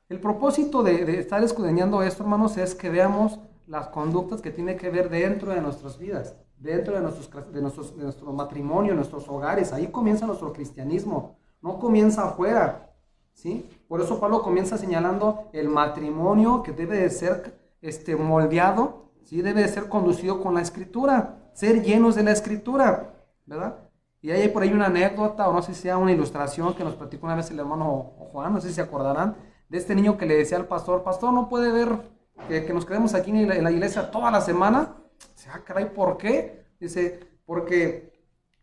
el propósito de estar escudriñando esto, hermanos, es que veamos las conductas que tiene que ver dentro de nuestras vidas, dentro de nuestro matrimonio, nuestros hogares. Ahí comienza nuestro cristianismo, no comienza afuera, ¿sí? Por eso Pablo comienza señalando el matrimonio que debe de ser moldeado, ¿sí? Debe de ser conducido con la Escritura, ser llenos de la Escritura, ¿verdad? Y hay por ahí una anécdota, o no sé si sea una ilustración que nos platicó una vez el hermano Juan, no sé si se acordarán, de este niño que le decía al pastor, pastor, ¿no puede ver que nos quedemos aquí en la iglesia toda la semana? Dice, caray, ¿por qué? Dice, porque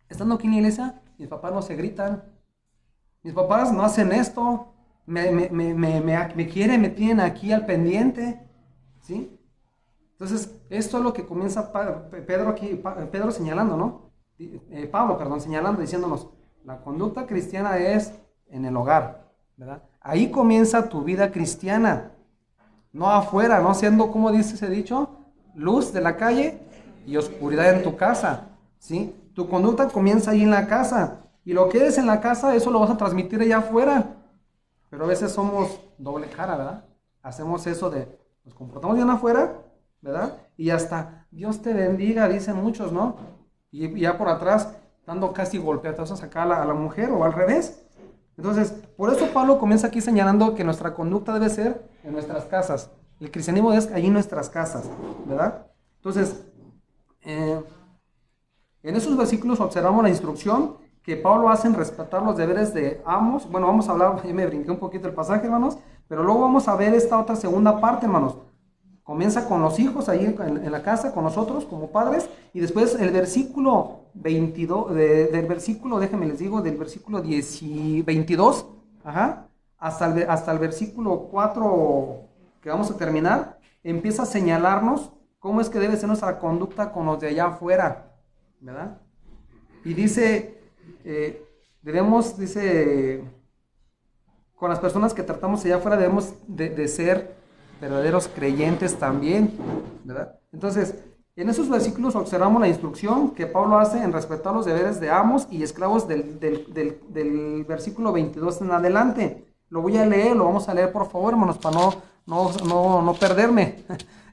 estando aquí en la iglesia, mis papás no se gritan, mis papás no hacen esto, me quieren, me tienen aquí al pendiente, ¿sí? Entonces, esto es lo que comienza Pedro señalando, ¿no? Pablo, perdón, señalando, diciéndonos, la conducta cristiana es en el hogar, ¿verdad? Ahí comienza tu vida cristiana, no afuera, no siendo, como dice ese dicho, luz de la calle y oscuridad en tu casa, ¿sí? Tu conducta comienza ahí en la casa, y lo que eres en la casa, eso lo vas a transmitir allá afuera, pero a veces somos doble cara, ¿verdad? Hacemos eso nos comportamos bien afuera, ¿verdad? Y hasta, Dios te bendiga, dicen muchos, ¿no? Y ya por atrás, dando casi golpeatazos acá a la mujer, o al revés. Entonces, por eso Pablo comienza aquí señalando que nuestra conducta debe ser en nuestras casas. El cristianismo es allí en nuestras casas, ¿verdad? Entonces, en esos versículos observamos la instrucción que Pablo hace en respetar los deberes de amos. Bueno, vamos a hablar, ya me brinqué un poquito el pasaje, hermanos, pero luego vamos a ver esta otra segunda parte, hermanos. Comienza con los hijos ahí en la casa, con nosotros como padres, y después el versículo 22, del versículo 22, hasta el versículo 4 que vamos a terminar, empieza a señalarnos cómo es que debe ser nuestra conducta con los de allá afuera, ¿verdad? Y dice, con las personas que tratamos allá afuera debemos de ser verdaderos creyentes también, ¿verdad? Entonces, en esos versículos observamos la instrucción que Pablo hace en respetar los deberes de amos y esclavos del versículo 22 en adelante. Lo voy a leer, lo vamos a leer por favor, hermanos, para no perderme.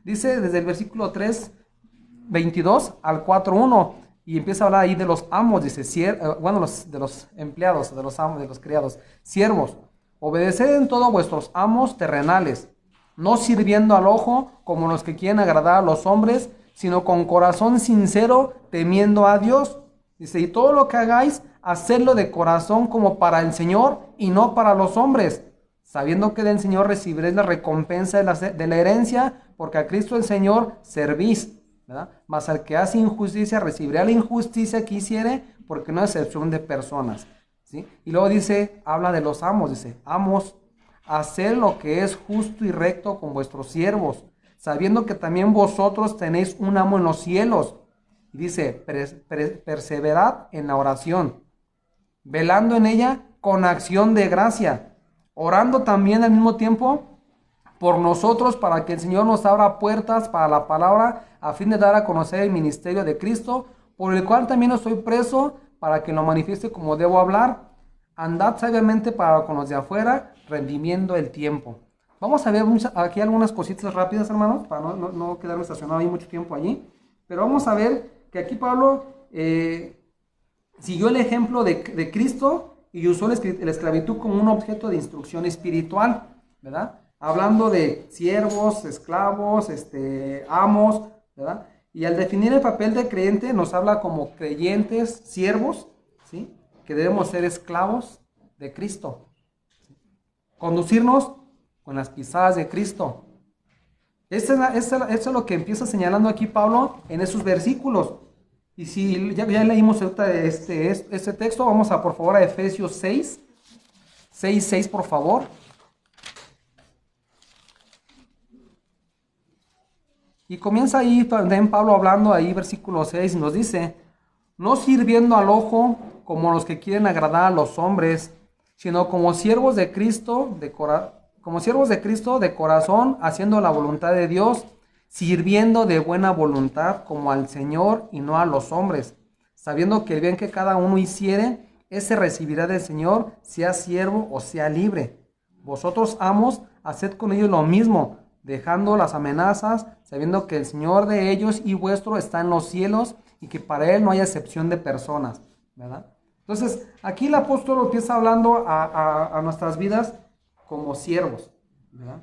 Dice desde el versículo 3:22 al 4:1 y empieza a hablar ahí de los amos, dice, de los empleados, de los amos, de los criados, siervos, obedeced en todo a vuestros amos terrenales, no sirviendo al ojo como los que quieren agradar a los hombres, sino con corazón sincero, temiendo a Dios. Dice, y todo lo que hagáis, hacedlo de corazón como para el Señor y no para los hombres, sabiendo que del Señor recibiréis la recompensa de la herencia, porque a Cristo el Señor servís, ¿verdad? Mas al que hace injusticia recibirá la injusticia que hiciere, porque no hay excepción de personas, ¿sí? Y luego habla de los amos, dice, amos, haced lo que es justo y recto con vuestros siervos, sabiendo que también vosotros tenéis un amo en los cielos. Y dice, perseverad en la oración, velando en ella con acción de gracia, orando también al mismo tiempo por nosotros, para que el Señor nos abra puertas para la palabra, a fin de dar a conocer el ministerio de Cristo, por el cual también estoy preso, para que lo manifieste como debo hablar. Andad sabiamente para con los de afuera, redimiendo el tiempo. Vamos a ver aquí algunas cositas rápidas, hermanos, para no quedarme estacionado ahí mucho tiempo allí. Pero vamos a ver que aquí Pablo siguió el ejemplo de Cristo y usó la esclavitud como un objeto de instrucción espiritual, ¿verdad? hablando de siervos, esclavos, amos, ¿verdad? Y al definir el papel de creyente nos habla como creyentes, siervos, ¿sí? Que debemos ser esclavos de Cristo. Conducirnos con las pisadas de Cristo. Eso es lo que empieza señalando aquí Pablo en esos versículos. Y si ya leímos ahorita este texto, vamos a por favor a Efesios 6, por favor. Y comienza ahí también Pablo hablando ahí, versículo 6, y nos dice, no sirviendo al ojo como los que quieren agradar a los hombres, sino como siervos de Cristo, de corazón, haciendo la voluntad de Dios, sirviendo de buena voluntad como al Señor y no a los hombres, sabiendo que el bien que cada uno hiciere, ese recibirá del Señor, sea siervo o sea libre. Vosotros, amos, haced con ellos lo mismo, dejando las amenazas, sabiendo que el Señor de ellos y vuestro está en los cielos y que para Él no hay excepción de personas, ¿verdad? Entonces, aquí el apóstol empieza hablando a nuestras vidas como siervos, ¿verdad?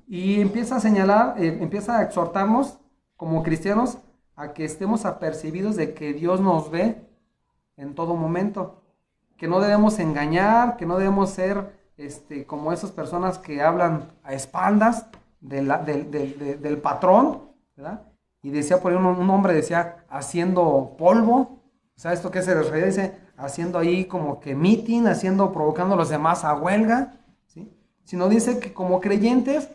Y empieza a señalar, empieza a exhortarnos como cristianos a que estemos apercibidos de que Dios nos ve en todo momento, que no debemos engañar, que no debemos ser como esas personas que hablan a espaldas del patrón, ¿verdad? Y decía por ahí un hombre, decía, haciendo polvo. ¿Sabes esto qué se refiere? Dice, haciendo ahí como que meeting, provocando a los demás a huelga, ¿sí? Sino dice que como creyentes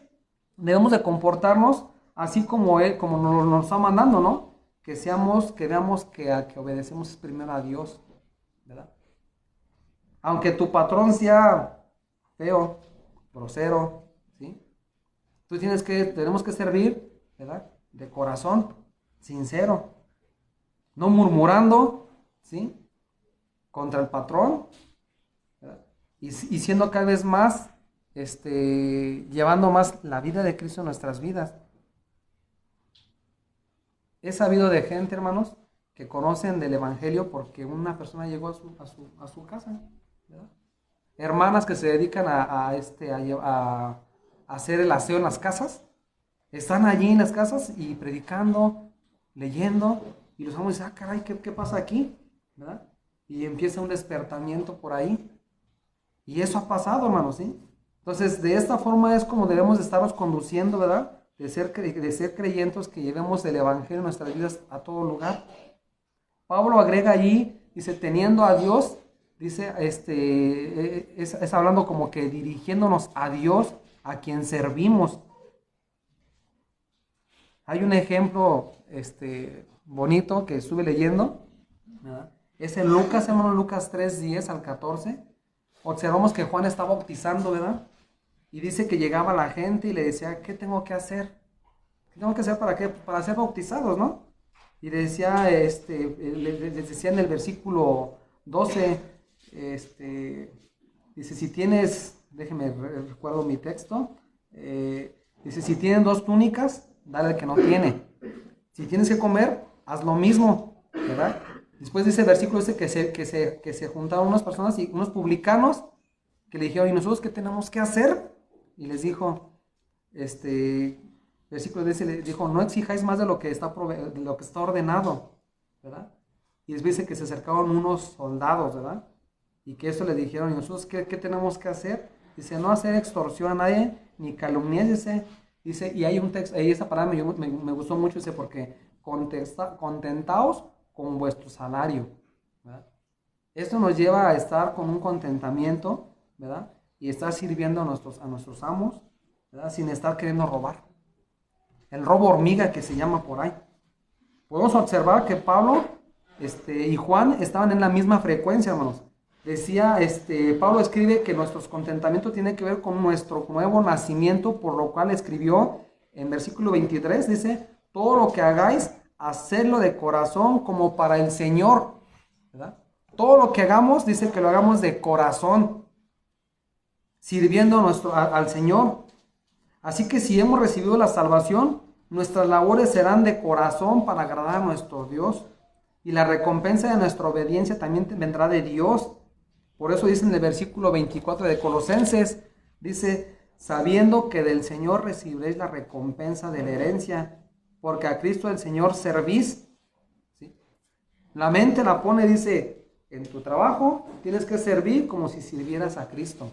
debemos de comportarnos así como Él, como nos está mandando, ¿no? Que veamos que obedecemos primero a Dios, ¿verdad? Aunque tu patrón sea feo, grosero, ¿sí? Tenemos que servir, ¿verdad? De corazón, sincero, no murmurando, ¿sí? Contra el patrón, ¿verdad? Y siendo cada vez más, llevando más la vida de Cristo en nuestras vidas. He sabido de gente, hermanos, que conocen del Evangelio porque una persona llegó a su casa, ¿verdad? Hermanas que se dedican a hacer el aseo en las casas, están allí en las casas y predicando, leyendo, y los amos dicen, caray, ¿qué pasa aquí? ¿Verdad? Y empieza un despertamiento por ahí. Y eso ha pasado, hermanos, ¿sí? Entonces, de esta forma es como debemos de estarnos conduciendo, ¿verdad? De ser creyentes que llevemos el Evangelio en nuestras vidas a todo lugar. Pablo agrega allí, dice, teniendo a Dios, dice, es hablando como que dirigiéndonos a Dios, a quien servimos. Hay un ejemplo bonito que estuve leyendo, ¿verdad? Es en Lucas, hermano, Lucas 3, 10 al 14. Observamos que Juan está bautizando, ¿verdad? Y dice que llegaba la gente y le decía, ¿qué tengo que hacer? ¿Qué tengo que hacer para qué? Para ser bautizados, ¿no? Y le decía, les decía en el versículo 12, dice, si tienes, déjeme recuerdo mi texto, dice, si tienen 2 túnicas, dale al que no tiene. Si tienes que comer, haz lo mismo, ¿verdad? Después dice el versículo que se juntaron unas personas y unos publicanos que le dijeron, ¿y nosotros qué tenemos que hacer? Y les dijo, versículo 10 le dijo, no exijáis más de lo que está ordenado, ¿verdad? Y después dice que se acercaron unos soldados, ¿verdad? Y que eso le dijeron, ¿y nosotros qué tenemos que hacer? Dice, no hacer extorsión a nadie, ni calumnias, dice, y hay un texto, ahí esa palabra me gustó mucho, dice, porque contentaos con vuestro salario, ¿verdad? Esto nos lleva a estar con un contentamiento, ¿verdad? Y estar sirviendo a nuestros amos, ¿verdad? Sin estar queriendo robar. El robo hormiga que se llama por ahí. Podemos observar que Pablo y Juan estaban en la misma frecuencia, hermanos. Decía, Pablo escribe que nuestro contentamiento tiene que ver con nuestro nuevo nacimiento, por lo cual escribió en versículo 23, dice, todo lo que hagáis, hacedlo de corazón como para el Señor, ¿verdad? Todo lo que hagamos, dice que lo hagamos de corazón, sirviendo al Señor. Así que si hemos recibido la salvación, nuestras labores serán de corazón para agradar a nuestro Dios. Y la recompensa de nuestra obediencia también vendrá de Dios. Por eso dice en el versículo 24 de Colosenses, dice, sabiendo que del Señor recibiréis la recompensa de la herencia, porque a Cristo el Señor servís. ¿Sí? La mente la pone, dice, en tu trabajo tienes que servir como si sirvieras a Cristo,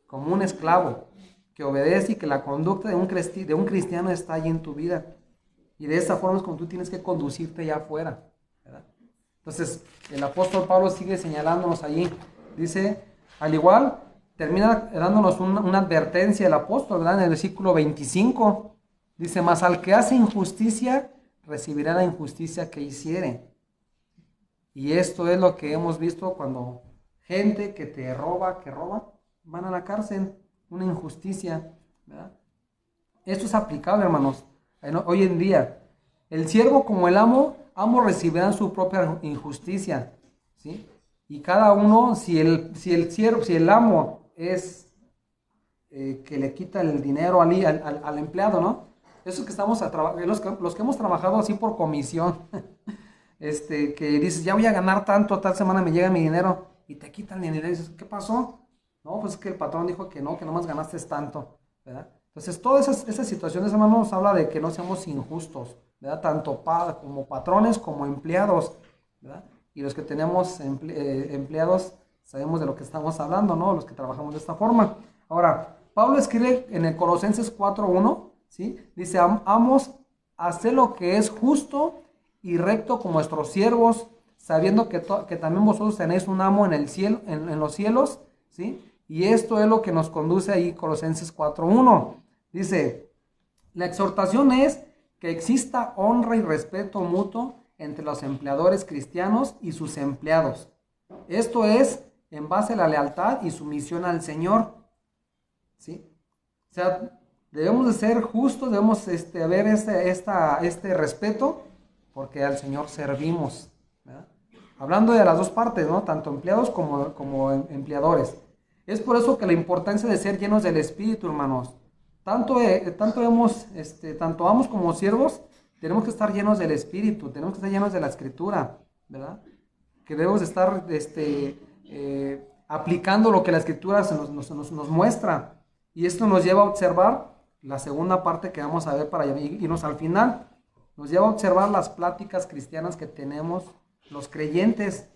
como un esclavo que obedece y que la conducta de un cristiano está allí en tu vida. Y de esa forma es como tú tienes que conducirte allá afuera, ¿verdad? Entonces, el apóstol Pablo sigue señalándonos allí. Dice, al igual, termina dándonos una advertencia el apóstol, ¿verdad? En el versículo 25. Dice, mas al que hace injusticia, recibirá la injusticia que hiciere. Y esto es lo que hemos visto cuando gente que te roba, van a la cárcel. Una injusticia, ¿verdad? Esto es aplicable, hermanos. Hoy en día, el siervo como el amo, ambos recibirán su propia injusticia, ¿sí? Y cada uno, si el amo es que le quita el dinero al empleado, ¿no? Esos que estamos los que hemos trabajado así por comisión, que dices, ya voy a ganar tanto, tal semana me llega mi dinero, y te quitan el dinero y dices, ¿qué pasó? No, pues es que el patrón dijo que nomás ganaste tanto, ¿verdad? Entonces, todas esas situaciones, hermanos, nos habla de que no seamos injustos, ¿verdad? Tanto como patrones como empleados, ¿verdad? Y los que tenemos empleados sabemos de lo que estamos hablando, ¿no? Los que trabajamos de esta forma. Ahora, Pablo escribe en el Colosenses 4:1, ¿sí? Dice, amos, haced lo que es justo y recto con vuestros siervos, sabiendo que también vosotros tenéis un amo en el cielo, en los cielos, ¿sí? Y esto es lo que nos conduce ahí Colosenses 4:1. Dice, la exhortación es que exista honra y respeto mutuo entre los empleadores cristianos y sus empleados. Esto es en base a la lealtad y sumisión al Señor. ¿Sí? O sea, debemos de ser justos, debemos haber este respeto, porque al Señor servimos, ¿verdad? Hablando de las dos partes, ¿no? Tanto empleados como empleadores. Es por eso que la importancia de ser llenos del Espíritu, hermanos. Tanto amos como siervos, tenemos que estar llenos del Espíritu, tenemos que estar llenos de la Escritura, ¿verdad? Que debemos estar aplicando lo que la Escritura nos muestra. Y esto nos lleva a observar la segunda parte que vamos a ver para irnos al final. Nos lleva a observar las pláticas cristianas que tenemos los creyentes.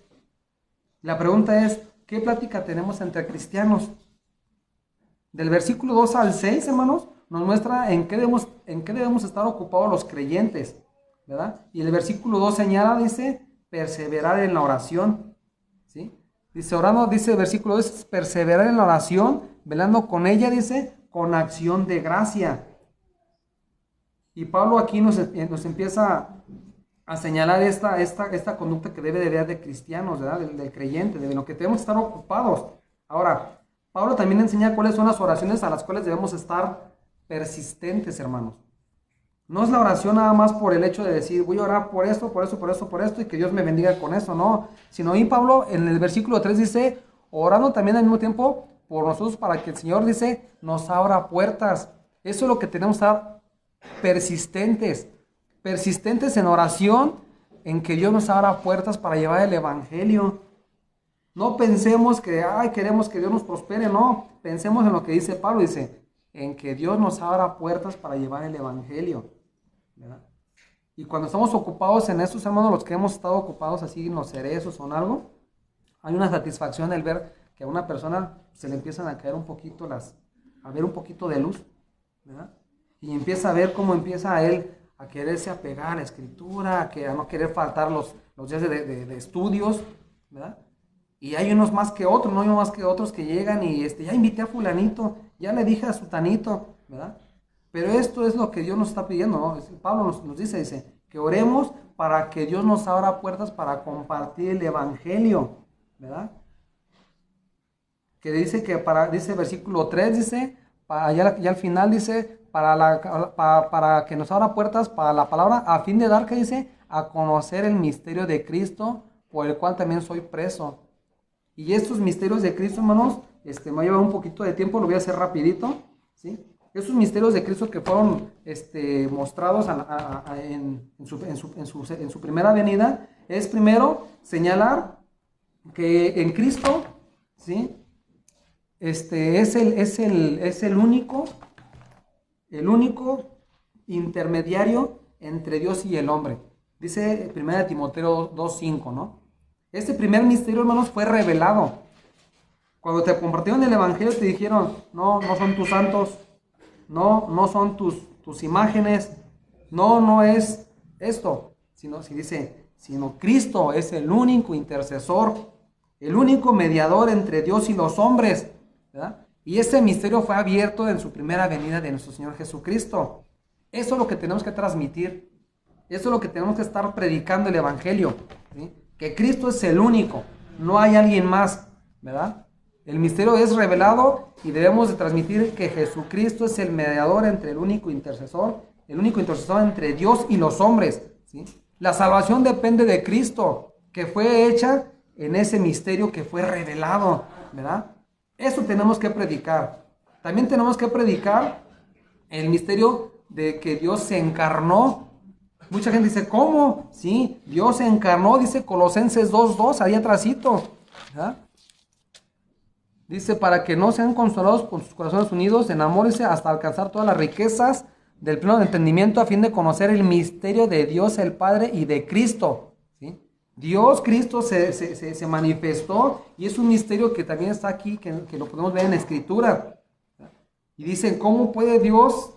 La pregunta es, ¿qué plática tenemos entre cristianos? Del versículo 2 al 6, hermanos, nos muestra en qué debemos estar ocupados los creyentes, ¿verdad? Y el versículo 2 señala, dice, perseverar en la oración, ¿sí? Dice, orando, dice el versículo 2, perseverar en la oración, velando con ella, dice, con acción de gracia. Y Pablo aquí nos empieza a señalar esta conducta que debe de haber de cristianos, ¿verdad? Del creyente, de lo que debemos estar ocupados. Ahora, Pablo también enseña cuáles son las oraciones a las cuales debemos estar persistentes, hermanos. No es la oración nada más por el hecho de decir, voy a orar por esto, y que Dios me bendiga con eso, no. Sino ahí Pablo en el versículo 3 dice, orando también al mismo tiempo por nosotros para que el Señor, dice, nos abra puertas. Eso es lo que tenemos que estar persistentes en oración, en que Dios nos abra puertas para llevar el evangelio. No pensemos que, queremos que Dios nos prospere, no. Pensemos en lo que dice Pablo, dice, en que Dios nos abra puertas para llevar el evangelio, ¿verdad? Y cuando estamos ocupados en estos, hermanos, los que hemos estado ocupados así en los cerezos o en algo, hay una satisfacción el ver que a una persona se le empiezan a caer un poquito a ver un poquito de luz, ¿verdad? Y empieza a ver cómo empieza a él a quererse apegar a la escritura, a no querer faltar los días de estudios, ¿verdad? Y hay unos más que otros, no hay unos más que otros que llegan y ya invité a fulanito, ya le dije a sutanito, ¿verdad? Pero esto es lo que Dios nos está pidiendo, ¿no? Pablo nos dice que oremos para que Dios nos abra puertas para compartir el evangelio, ¿verdad? Que dice dice versículo 3, dice, ya al final dice, para que nos abra puertas para la palabra, a fin de dar, que dice, a conocer el misterio de Cristo, por el cual también soy preso. Y estos misterios de Cristo, hermanos, me va a llevar un poquito de tiempo, lo voy a hacer rapidito, ¿sí? Esos misterios de Cristo que fueron mostrados en su primera venida, es primero señalar que en Cristo, ¿sí? es el único intermediario entre Dios y el hombre. Dice 1 Timoteo 2:5, ¿no? Este primer misterio, hermanos, fue revelado. Cuando te compartieron el evangelio te dijeron, no son tus santos, no son tus imágenes, no es esto, sino Cristo es el único intercesor, el único mediador entre Dios y los hombres, ¿verdad? Y este misterio fue abierto en su primera venida de nuestro Señor Jesucristo. Eso es lo que tenemos que transmitir. Eso es lo que tenemos que estar predicando el evangelio, ¿sí? Que Cristo es el único, no hay alguien más, ¿verdad? El misterio es revelado y debemos de transmitir que Jesucristo es el mediador entre el único intercesor entre Dios y los hombres, ¿sí? La salvación depende de Cristo, que fue hecha en ese misterio que fue revelado, ¿verdad? Eso tenemos que predicar. También tenemos que predicar el misterio de que Dios se encarnó. Mucha gente dice, ¿cómo? Sí, Dios se encarnó, dice Colosenses 2:2, ahí atrásito, ¿verdad? Dice, para que no sean consolados con sus corazones unidos, enamórense hasta alcanzar todas las riquezas del pleno de entendimiento a fin de conocer el misterio de Dios el Padre y de Cristo, ¿sí? Dios, Cristo se manifestó y es un misterio que también está aquí, que lo podemos ver en la Escritura. Y dicen, ¿cómo puede Dios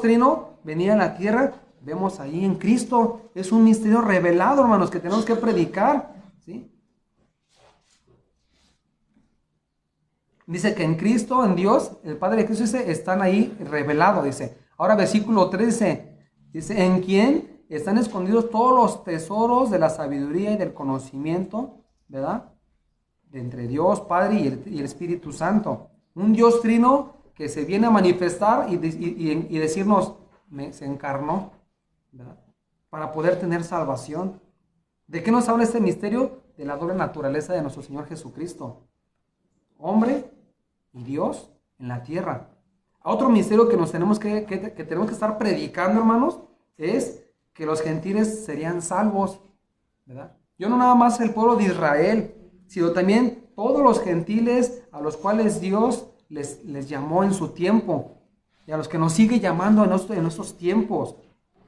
Trino venir a la tierra? Vemos ahí en Cristo, es un misterio revelado, hermanos, que tenemos que predicar, ¿sí? Dice que en Cristo, en Dios, el Padre de Cristo, dice, están ahí revelados, dice. Ahora versículo 13, dice, en quien están escondidos todos los tesoros de la sabiduría y del conocimiento, ¿verdad? De entre Dios, Padre y el Espíritu Santo. Un Dios trino que se viene a manifestar y decirnos, se encarnó, ¿verdad? Para poder tener salvación. ¿De qué nos habla este misterio? De la doble naturaleza de nuestro Señor Jesucristo. Hombre y Dios en la tierra. Otro misterio que tenemos que estar predicando, hermanos, es que los gentiles serían salvos, ¿verdad? Yo no nada más el pueblo de Israel, sino también todos los gentiles a los cuales Dios les llamó en su tiempo y a los que nos sigue llamando en estos tiempos.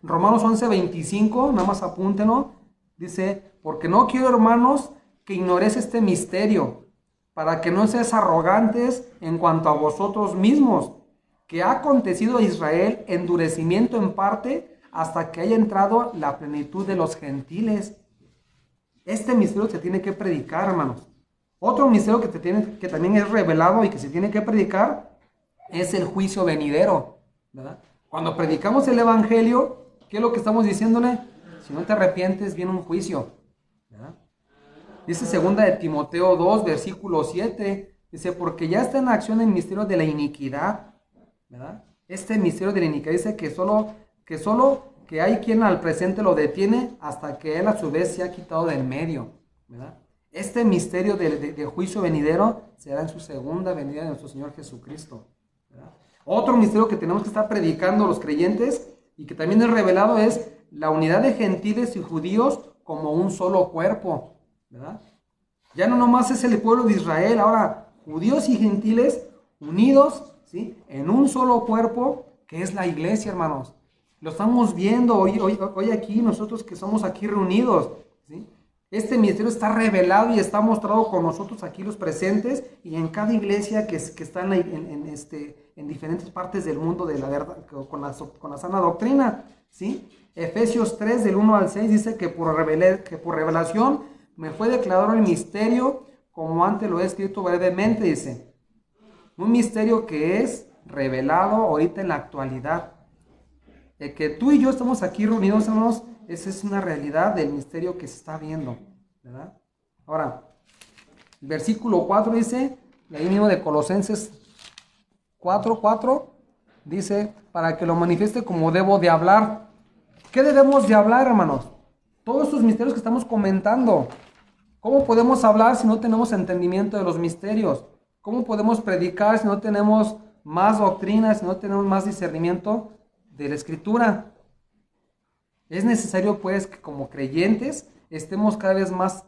Romanos 11:25, nada más apúntenlo, dice, porque no quiero, hermanos, que ignoréis este misterio, para que no seas arrogantes en cuanto a vosotros mismos, que ha acontecido a Israel endurecimiento en parte hasta que haya entrado la plenitud de los gentiles. Este misterio se tiene que predicar, hermanos. Otro misterio que también es revelado y que se tiene que predicar es el juicio venidero, ¿verdad? Cuando predicamos el evangelio, ¿qué es lo que estamos diciéndole? Si no te arrepientes, viene un juicio, ¿verdad? Dice 2 de Timoteo 2, versículo 7, dice, porque ya está en acción el misterio de la iniquidad, ¿verdad? Este misterio de la iniquidad dice que solo que hay quien al presente lo detiene hasta que él a su vez se ha quitado del medio, ¿verdad? Este misterio de juicio venidero será en su segunda venida de nuestro Señor Jesucristo, ¿verdad? Otro misterio que tenemos que estar predicando los creyentes y que también es revelado es la unidad de gentiles y judíos como un solo cuerpo, ¿verdad? Ya no nomás es el pueblo de Israel, ahora judíos y gentiles unidos, ¿sí? En un solo cuerpo que es la iglesia, hermanos. Lo estamos viendo hoy aquí, nosotros que somos aquí reunidos, ¿sí? Este misterio está revelado y está mostrado con nosotros aquí los presentes y en cada iglesia que están en diferentes partes del mundo de la verdad, con la sana doctrina, ¿sí? Efesios 3 del 1 al 6 dice que por revelación me fue declarado el misterio como antes lo he escrito brevemente, dice. Un misterio que es revelado ahorita en la actualidad. El que tú y yo estamos aquí reunidos, hermanos, esa es una realidad del misterio que se está viendo, ¿verdad? Ahora, versículo 4 dice, ahí mismo de Colosenses 4:4, dice, para que lo manifieste como debo de hablar. ¿Qué debemos de hablar, hermanos? Todos estos misterios que estamos comentando. ¿Cómo podemos hablar si no tenemos entendimiento de los misterios? ¿Cómo podemos predicar si no tenemos más doctrina, si no tenemos más discernimiento de la Escritura? Es necesario, pues, que como creyentes estemos cada vez más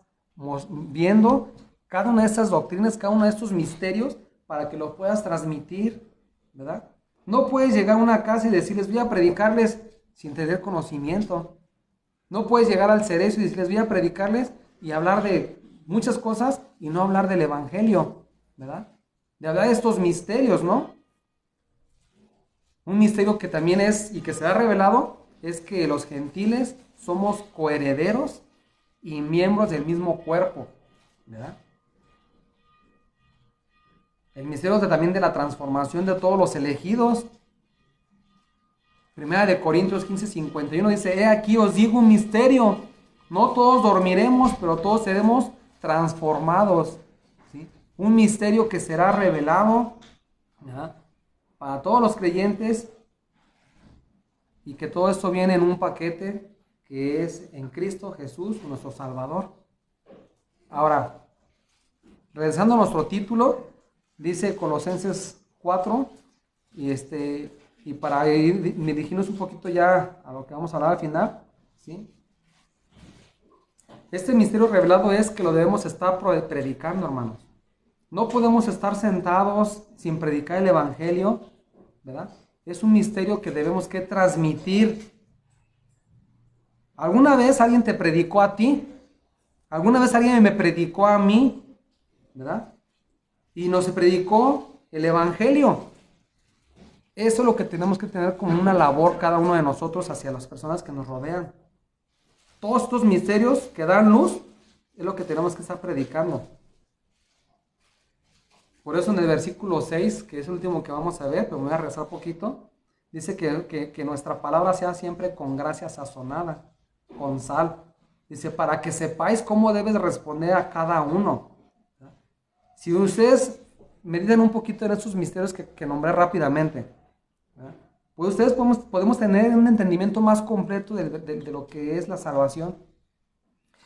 viendo cada una de estas doctrinas, cada uno de estos misterios, para que lo puedas transmitir, ¿verdad? No puedes llegar a una casa y decirles, voy a predicarles sin tener conocimiento. No puedes llegar al cerezo y decirles, voy a predicarles y hablar de muchas cosas y no hablar del evangelio, ¿verdad? De hablar de estos misterios, ¿no? Un misterio que también es y que se ha revelado es que los gentiles somos coherederos y miembros del mismo cuerpo, ¿verdad? El misterio también de la transformación de todos los elegidos. Primera de Corintios 15:51 dice, he aquí os digo un misterio, no todos dormiremos, pero todos seremos transformados, ¿sí? Un misterio que será revelado, ¿verdad?, para todos los creyentes, y que todo esto viene en un paquete que es en Cristo Jesús, nuestro Salvador. Ahora, regresando a nuestro título, dice Colosenses 4, y para ir dirigirnos un poquito ya a lo que vamos a hablar al final, ¿sí? Este misterio revelado es que lo debemos estar predicando, hermanos. No podemos estar sentados sin predicar el evangelio, ¿verdad? Es un misterio que debemos que transmitir. ¿Alguna vez alguien te predicó a ti? ¿Alguna vez alguien me predicó a mí? ¿Verdad? Y nos predicó el evangelio. Eso es lo que tenemos que tener como una labor cada uno de nosotros hacia las personas que nos rodean. Todos estos misterios que dan luz es lo que tenemos que estar predicando. Por eso en el versículo 6, que es el último que vamos a ver, pero me voy a rezar poquito, dice que nuestra palabra sea siempre con gracia sazonada, con sal. Dice, para que sepáis cómo debes responder a cada uno. Si ustedes meditan un poquito en estos misterios que nombré rápidamente, pues ustedes podemos tener un entendimiento más completo de lo que es la salvación.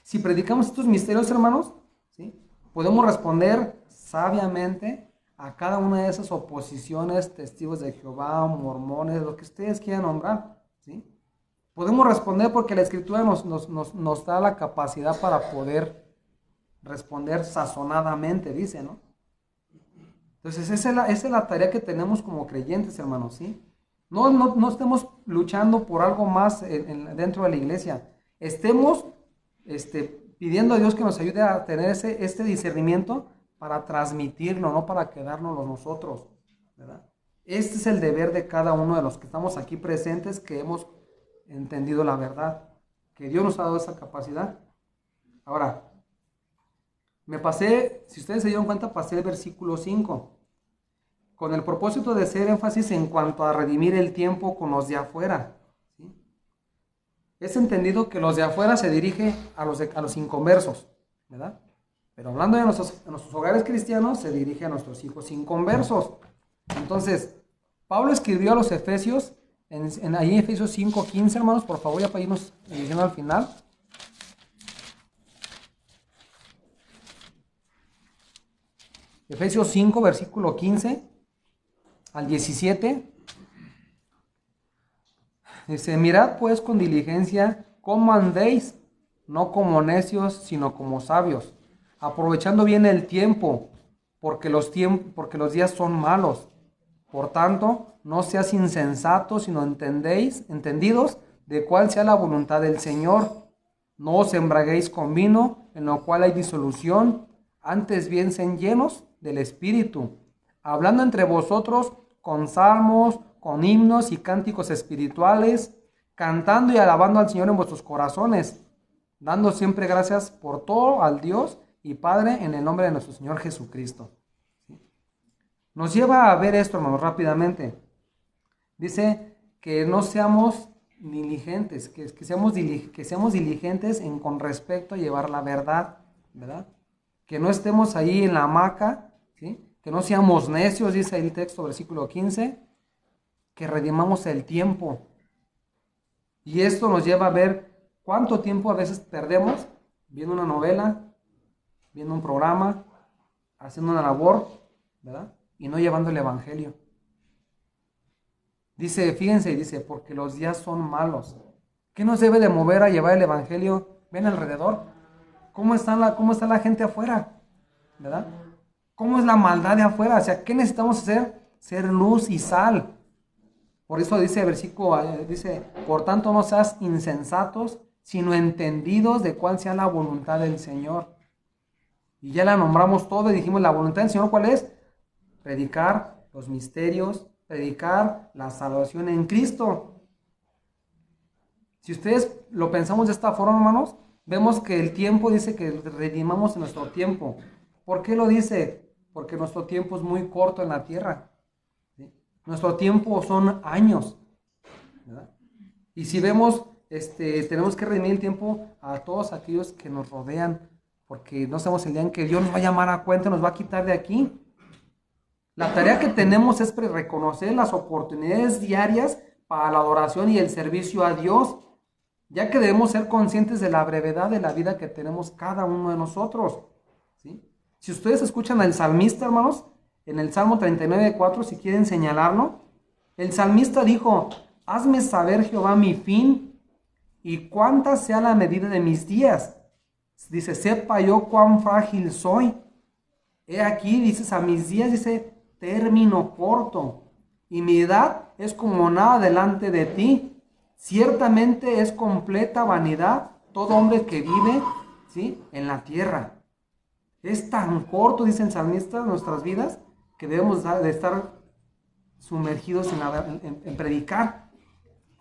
Si predicamos estos misterios, hermanos, ¿sí?, podemos responder sabiamente a cada una de esas oposiciones, testigos de Jehová, mormones, lo que ustedes quieran nombrar, ¿sí? Podemos responder porque la Escritura nos da la capacidad para poder responder sazonadamente, dice, ¿no? Entonces esa es la tarea que tenemos como creyentes, hermanos, ¿sí? No estemos luchando por algo más dentro de la iglesia. Estemos pidiendo a Dios que nos ayude a tener este discernimiento para transmitirlo, no para quedárnoslo nosotros, ¿verdad? Este es el deber de cada uno de los que estamos aquí presentes, que hemos entendido la verdad, que Dios nos ha dado esa capacidad. Ahora, si ustedes se dieron cuenta, pasé el versículo 5, con el propósito de hacer énfasis en cuanto a redimir el tiempo con los de afuera, ¿sí? Es entendido que los de afuera se dirige a los inconversos, ¿verdad? Pero hablando de nuestros hogares cristianos, se dirige a nuestros hijos inconversos. Entonces, Pablo escribió a los Efesios, ahí en Efesios 5:15, hermanos, por favor, ya para irnos dirigiendo al final. Efesios 5, versículo 15 al 17. Dice, mirad pues con diligencia cómo andéis, no como necios, sino como sabios, aprovechando bien el tiempo, porque los días son malos. Por tanto, no seas insensatos, sino entendidos de cuál sea la voluntad del Señor. No os embraguéis con vino, en lo cual hay disolución, antes bien sean llenos del Espíritu, hablando entre vosotros con salmos, con himnos y cánticos espirituales, cantando y alabando al Señor en vuestros corazones, dando siempre gracias por todo al Dios y Padre en el nombre de nuestro Señor Jesucristo. ¿Sí? Nos lleva a ver esto, hermanos, rápidamente. Dice que no seamos diligentes, que seamos diligentes con respecto a llevar la verdad, ¿verdad? Que no estemos ahí en la hamaca, ¿sí? Que no seamos necios, dice el texto, versículo 15, que redimamos el tiempo. Y esto nos lleva a ver cuánto tiempo a veces perdemos viendo una novela, viendo un programa, haciendo una labor, ¿verdad? Y no llevando el evangelio. Dice, porque los días son malos. ¿Qué nos debe de mover a llevar el evangelio? Ven alrededor. ¿Cómo está la gente afuera? ¿Verdad? ¿Cómo es la maldad de afuera? O sea, ¿qué necesitamos hacer? Ser luz y sal. Por eso dice el versículo, dice, por tanto no seas insensatos, sino entendidos de cuál sea la voluntad del Señor. Y ya la nombramos todo y dijimos, la voluntad del Señor, ¿cuál es? Predicar los misterios, predicar la salvación en Cristo. Si ustedes lo pensamos de esta forma, hermanos, vemos que el tiempo dice que redimamos nuestro tiempo. ¿Por qué lo dice? Porque nuestro tiempo es muy corto en la tierra. ¿Sí? Nuestro tiempo son años, ¿verdad? Y si vemos, tenemos que redimir el tiempo a todos aquellos que nos rodean, porque no sabemos el día en que Dios nos va a llamar a cuenta, nos va a quitar de aquí. La tarea que tenemos es reconocer las oportunidades diarias para la adoración y el servicio a Dios, ya que debemos ser conscientes de la brevedad de la vida que tenemos cada uno de nosotros. ¿Sí? Si ustedes escuchan al salmista, hermanos, en el Salmo 39:4, si quieren señalarlo, el salmista dijo, hazme saber, Jehová, mi fin y cuánta sea la medida de mis días. Dice, sepa yo cuán frágil soy. He aquí, dices, a mis días, dice, término corto, y mi edad es como nada delante de ti. Ciertamente es completa vanidad todo hombre que vive, ¿sí?, en la tierra. Es tan corto, dicen salmistas, nuestras vidas, que debemos de estar sumergidos en predicar.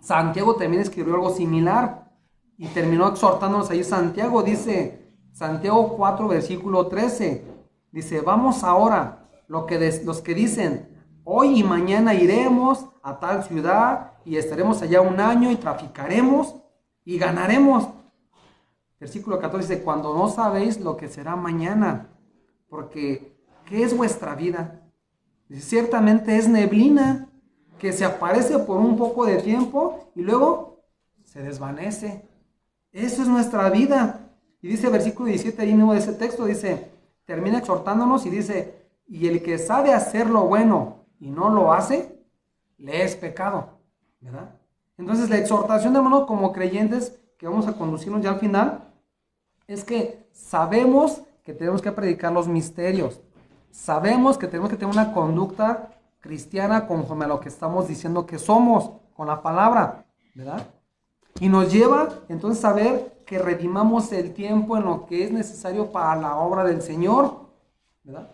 Santiago también escribió algo similar y terminó exhortándonos ahí. Santiago dice, Santiago 4, versículo 13, dice, vamos ahora, los que dicen, hoy y mañana iremos a tal ciudad y estaremos allá un año y traficaremos y ganaremos. Versículo 14 dice, cuando no sabéis lo que será mañana, porque ¿qué es vuestra vida? Dice, ciertamente es neblina que se aparece por un poco de tiempo y luego se desvanece. Eso es nuestra vida. Y dice versículo 17 ahí mismo de ese texto, dice, termina exhortándonos y dice, y el que sabe hacer lo bueno y no lo hace, le es pecado, ¿verdad? Entonces la exhortación, hermano, como creyentes, que vamos a conducirnos ya al final, es que sabemos que tenemos que predicar los misterios. Sabemos que tenemos que tener una conducta cristiana conforme a lo que estamos diciendo que somos con la palabra, ¿verdad? Y nos lleva entonces a ver que redimamos el tiempo en lo que es necesario para la obra del Señor, ¿verdad?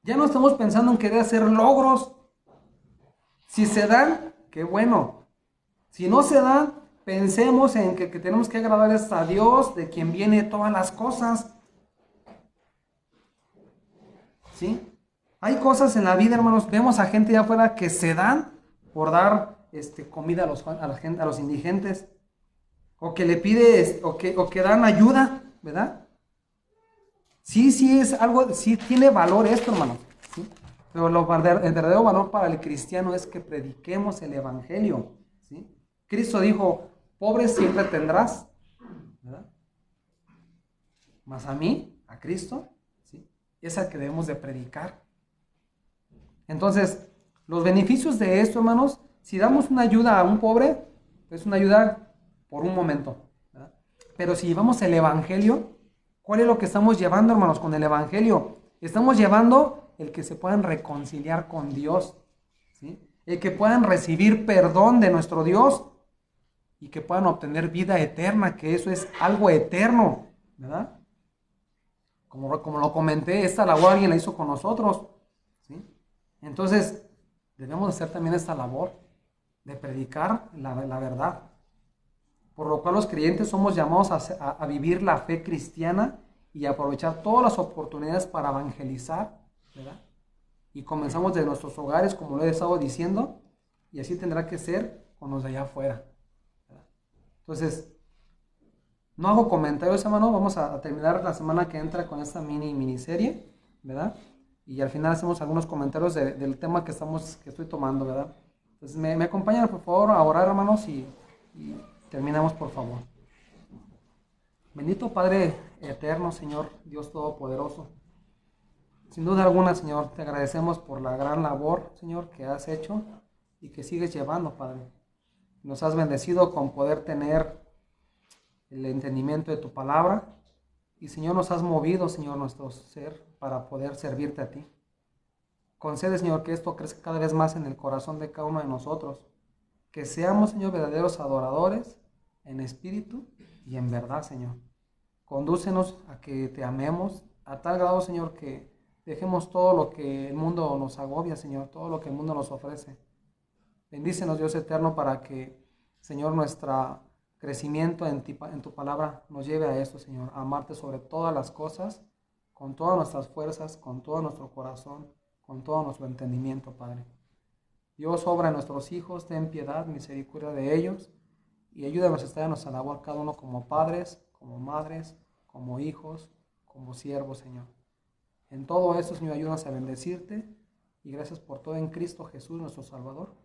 Ya no estamos pensando en querer hacer logros. Si se dan, qué bueno. Si no se dan, pensemos en que tenemos que agradar a Dios, de quien viene todas las cosas. ¿Sí? Hay cosas en la vida, hermanos, vemos a gente allá afuera que se dan por dar comida a los indigentes, o que le pide, o que dan ayuda, ¿verdad? Sí es algo, sí tiene valor esto, hermanos, ¿sí? Pero el verdadero valor para el cristiano es que prediquemos el evangelio, ¿sí? Cristo dijo, pobres siempre tendrás, ¿verdad? Mas a mí, a Cristo, ¿sí?, es al que debemos de predicar. Entonces, los beneficios de esto, hermanos, si damos una ayuda a un pobre, es una ayuda por un momento, ¿verdad? Pero si llevamos el evangelio, ¿cuál es lo que estamos llevando, hermanos, con el evangelio? Estamos llevando el que se puedan reconciliar con Dios, ¿sí?, el que puedan recibir perdón de nuestro Dios y que puedan obtener vida eterna, que eso es algo eterno, ¿verdad? Como lo comenté, esta labor alguien la hizo con nosotros, ¿sí? Entonces, debemos hacer también esta labor de predicar la verdad. Por lo cual los creyentes somos llamados a vivir la fe cristiana y aprovechar todas las oportunidades para evangelizar, ¿verdad? Y comenzamos de nuestros hogares, como lo he estado diciendo, y así tendrá que ser con los de allá afuera, ¿verdad? Entonces, no hago comentarios, hermano, vamos a terminar la semana que entra con esta miniserie, ¿verdad? Y al final hacemos algunos comentarios del tema que estoy tomando, ¿verdad? Entonces, me acompañan, por favor, a orar, hermanos, y terminamos, por favor. Bendito Padre eterno, Señor, Dios Todopoderoso. Sin duda alguna, Señor, te agradecemos por la gran labor, Señor, que has hecho y que sigues llevando, Padre. Nos has bendecido con poder tener el entendimiento de tu palabra Y Señor, nos has movido, Señor, nuestro ser para poder servirte a ti. Concede, Señor, que esto crezca cada vez más en el corazón de cada uno de nosotros. Que seamos, Señor, verdaderos adoradores en espíritu y en verdad, Señor. Condúcenos a que te amemos a tal grado, Señor, que dejemos todo lo que el mundo nos agobia, Señor, todo lo que el mundo nos ofrece. Bendícenos, Dios eterno, para que, Señor, nuestro crecimiento en tu palabra nos lleve a esto, Señor, a amarte sobre todas las cosas, con todas nuestras fuerzas, con todo nuestro corazón, con todo nuestro entendimiento, Padre. Dios, obra en nuestros hijos, ten piedad, misericordia de ellos, y ayúdanos a estar en nuestra labor cada uno como padres, como madres, como hijos, como siervos, Señor. En todo esto, Señor, ayúdanos a bendecirte, y gracias por todo en Cristo Jesús, nuestro Salvador.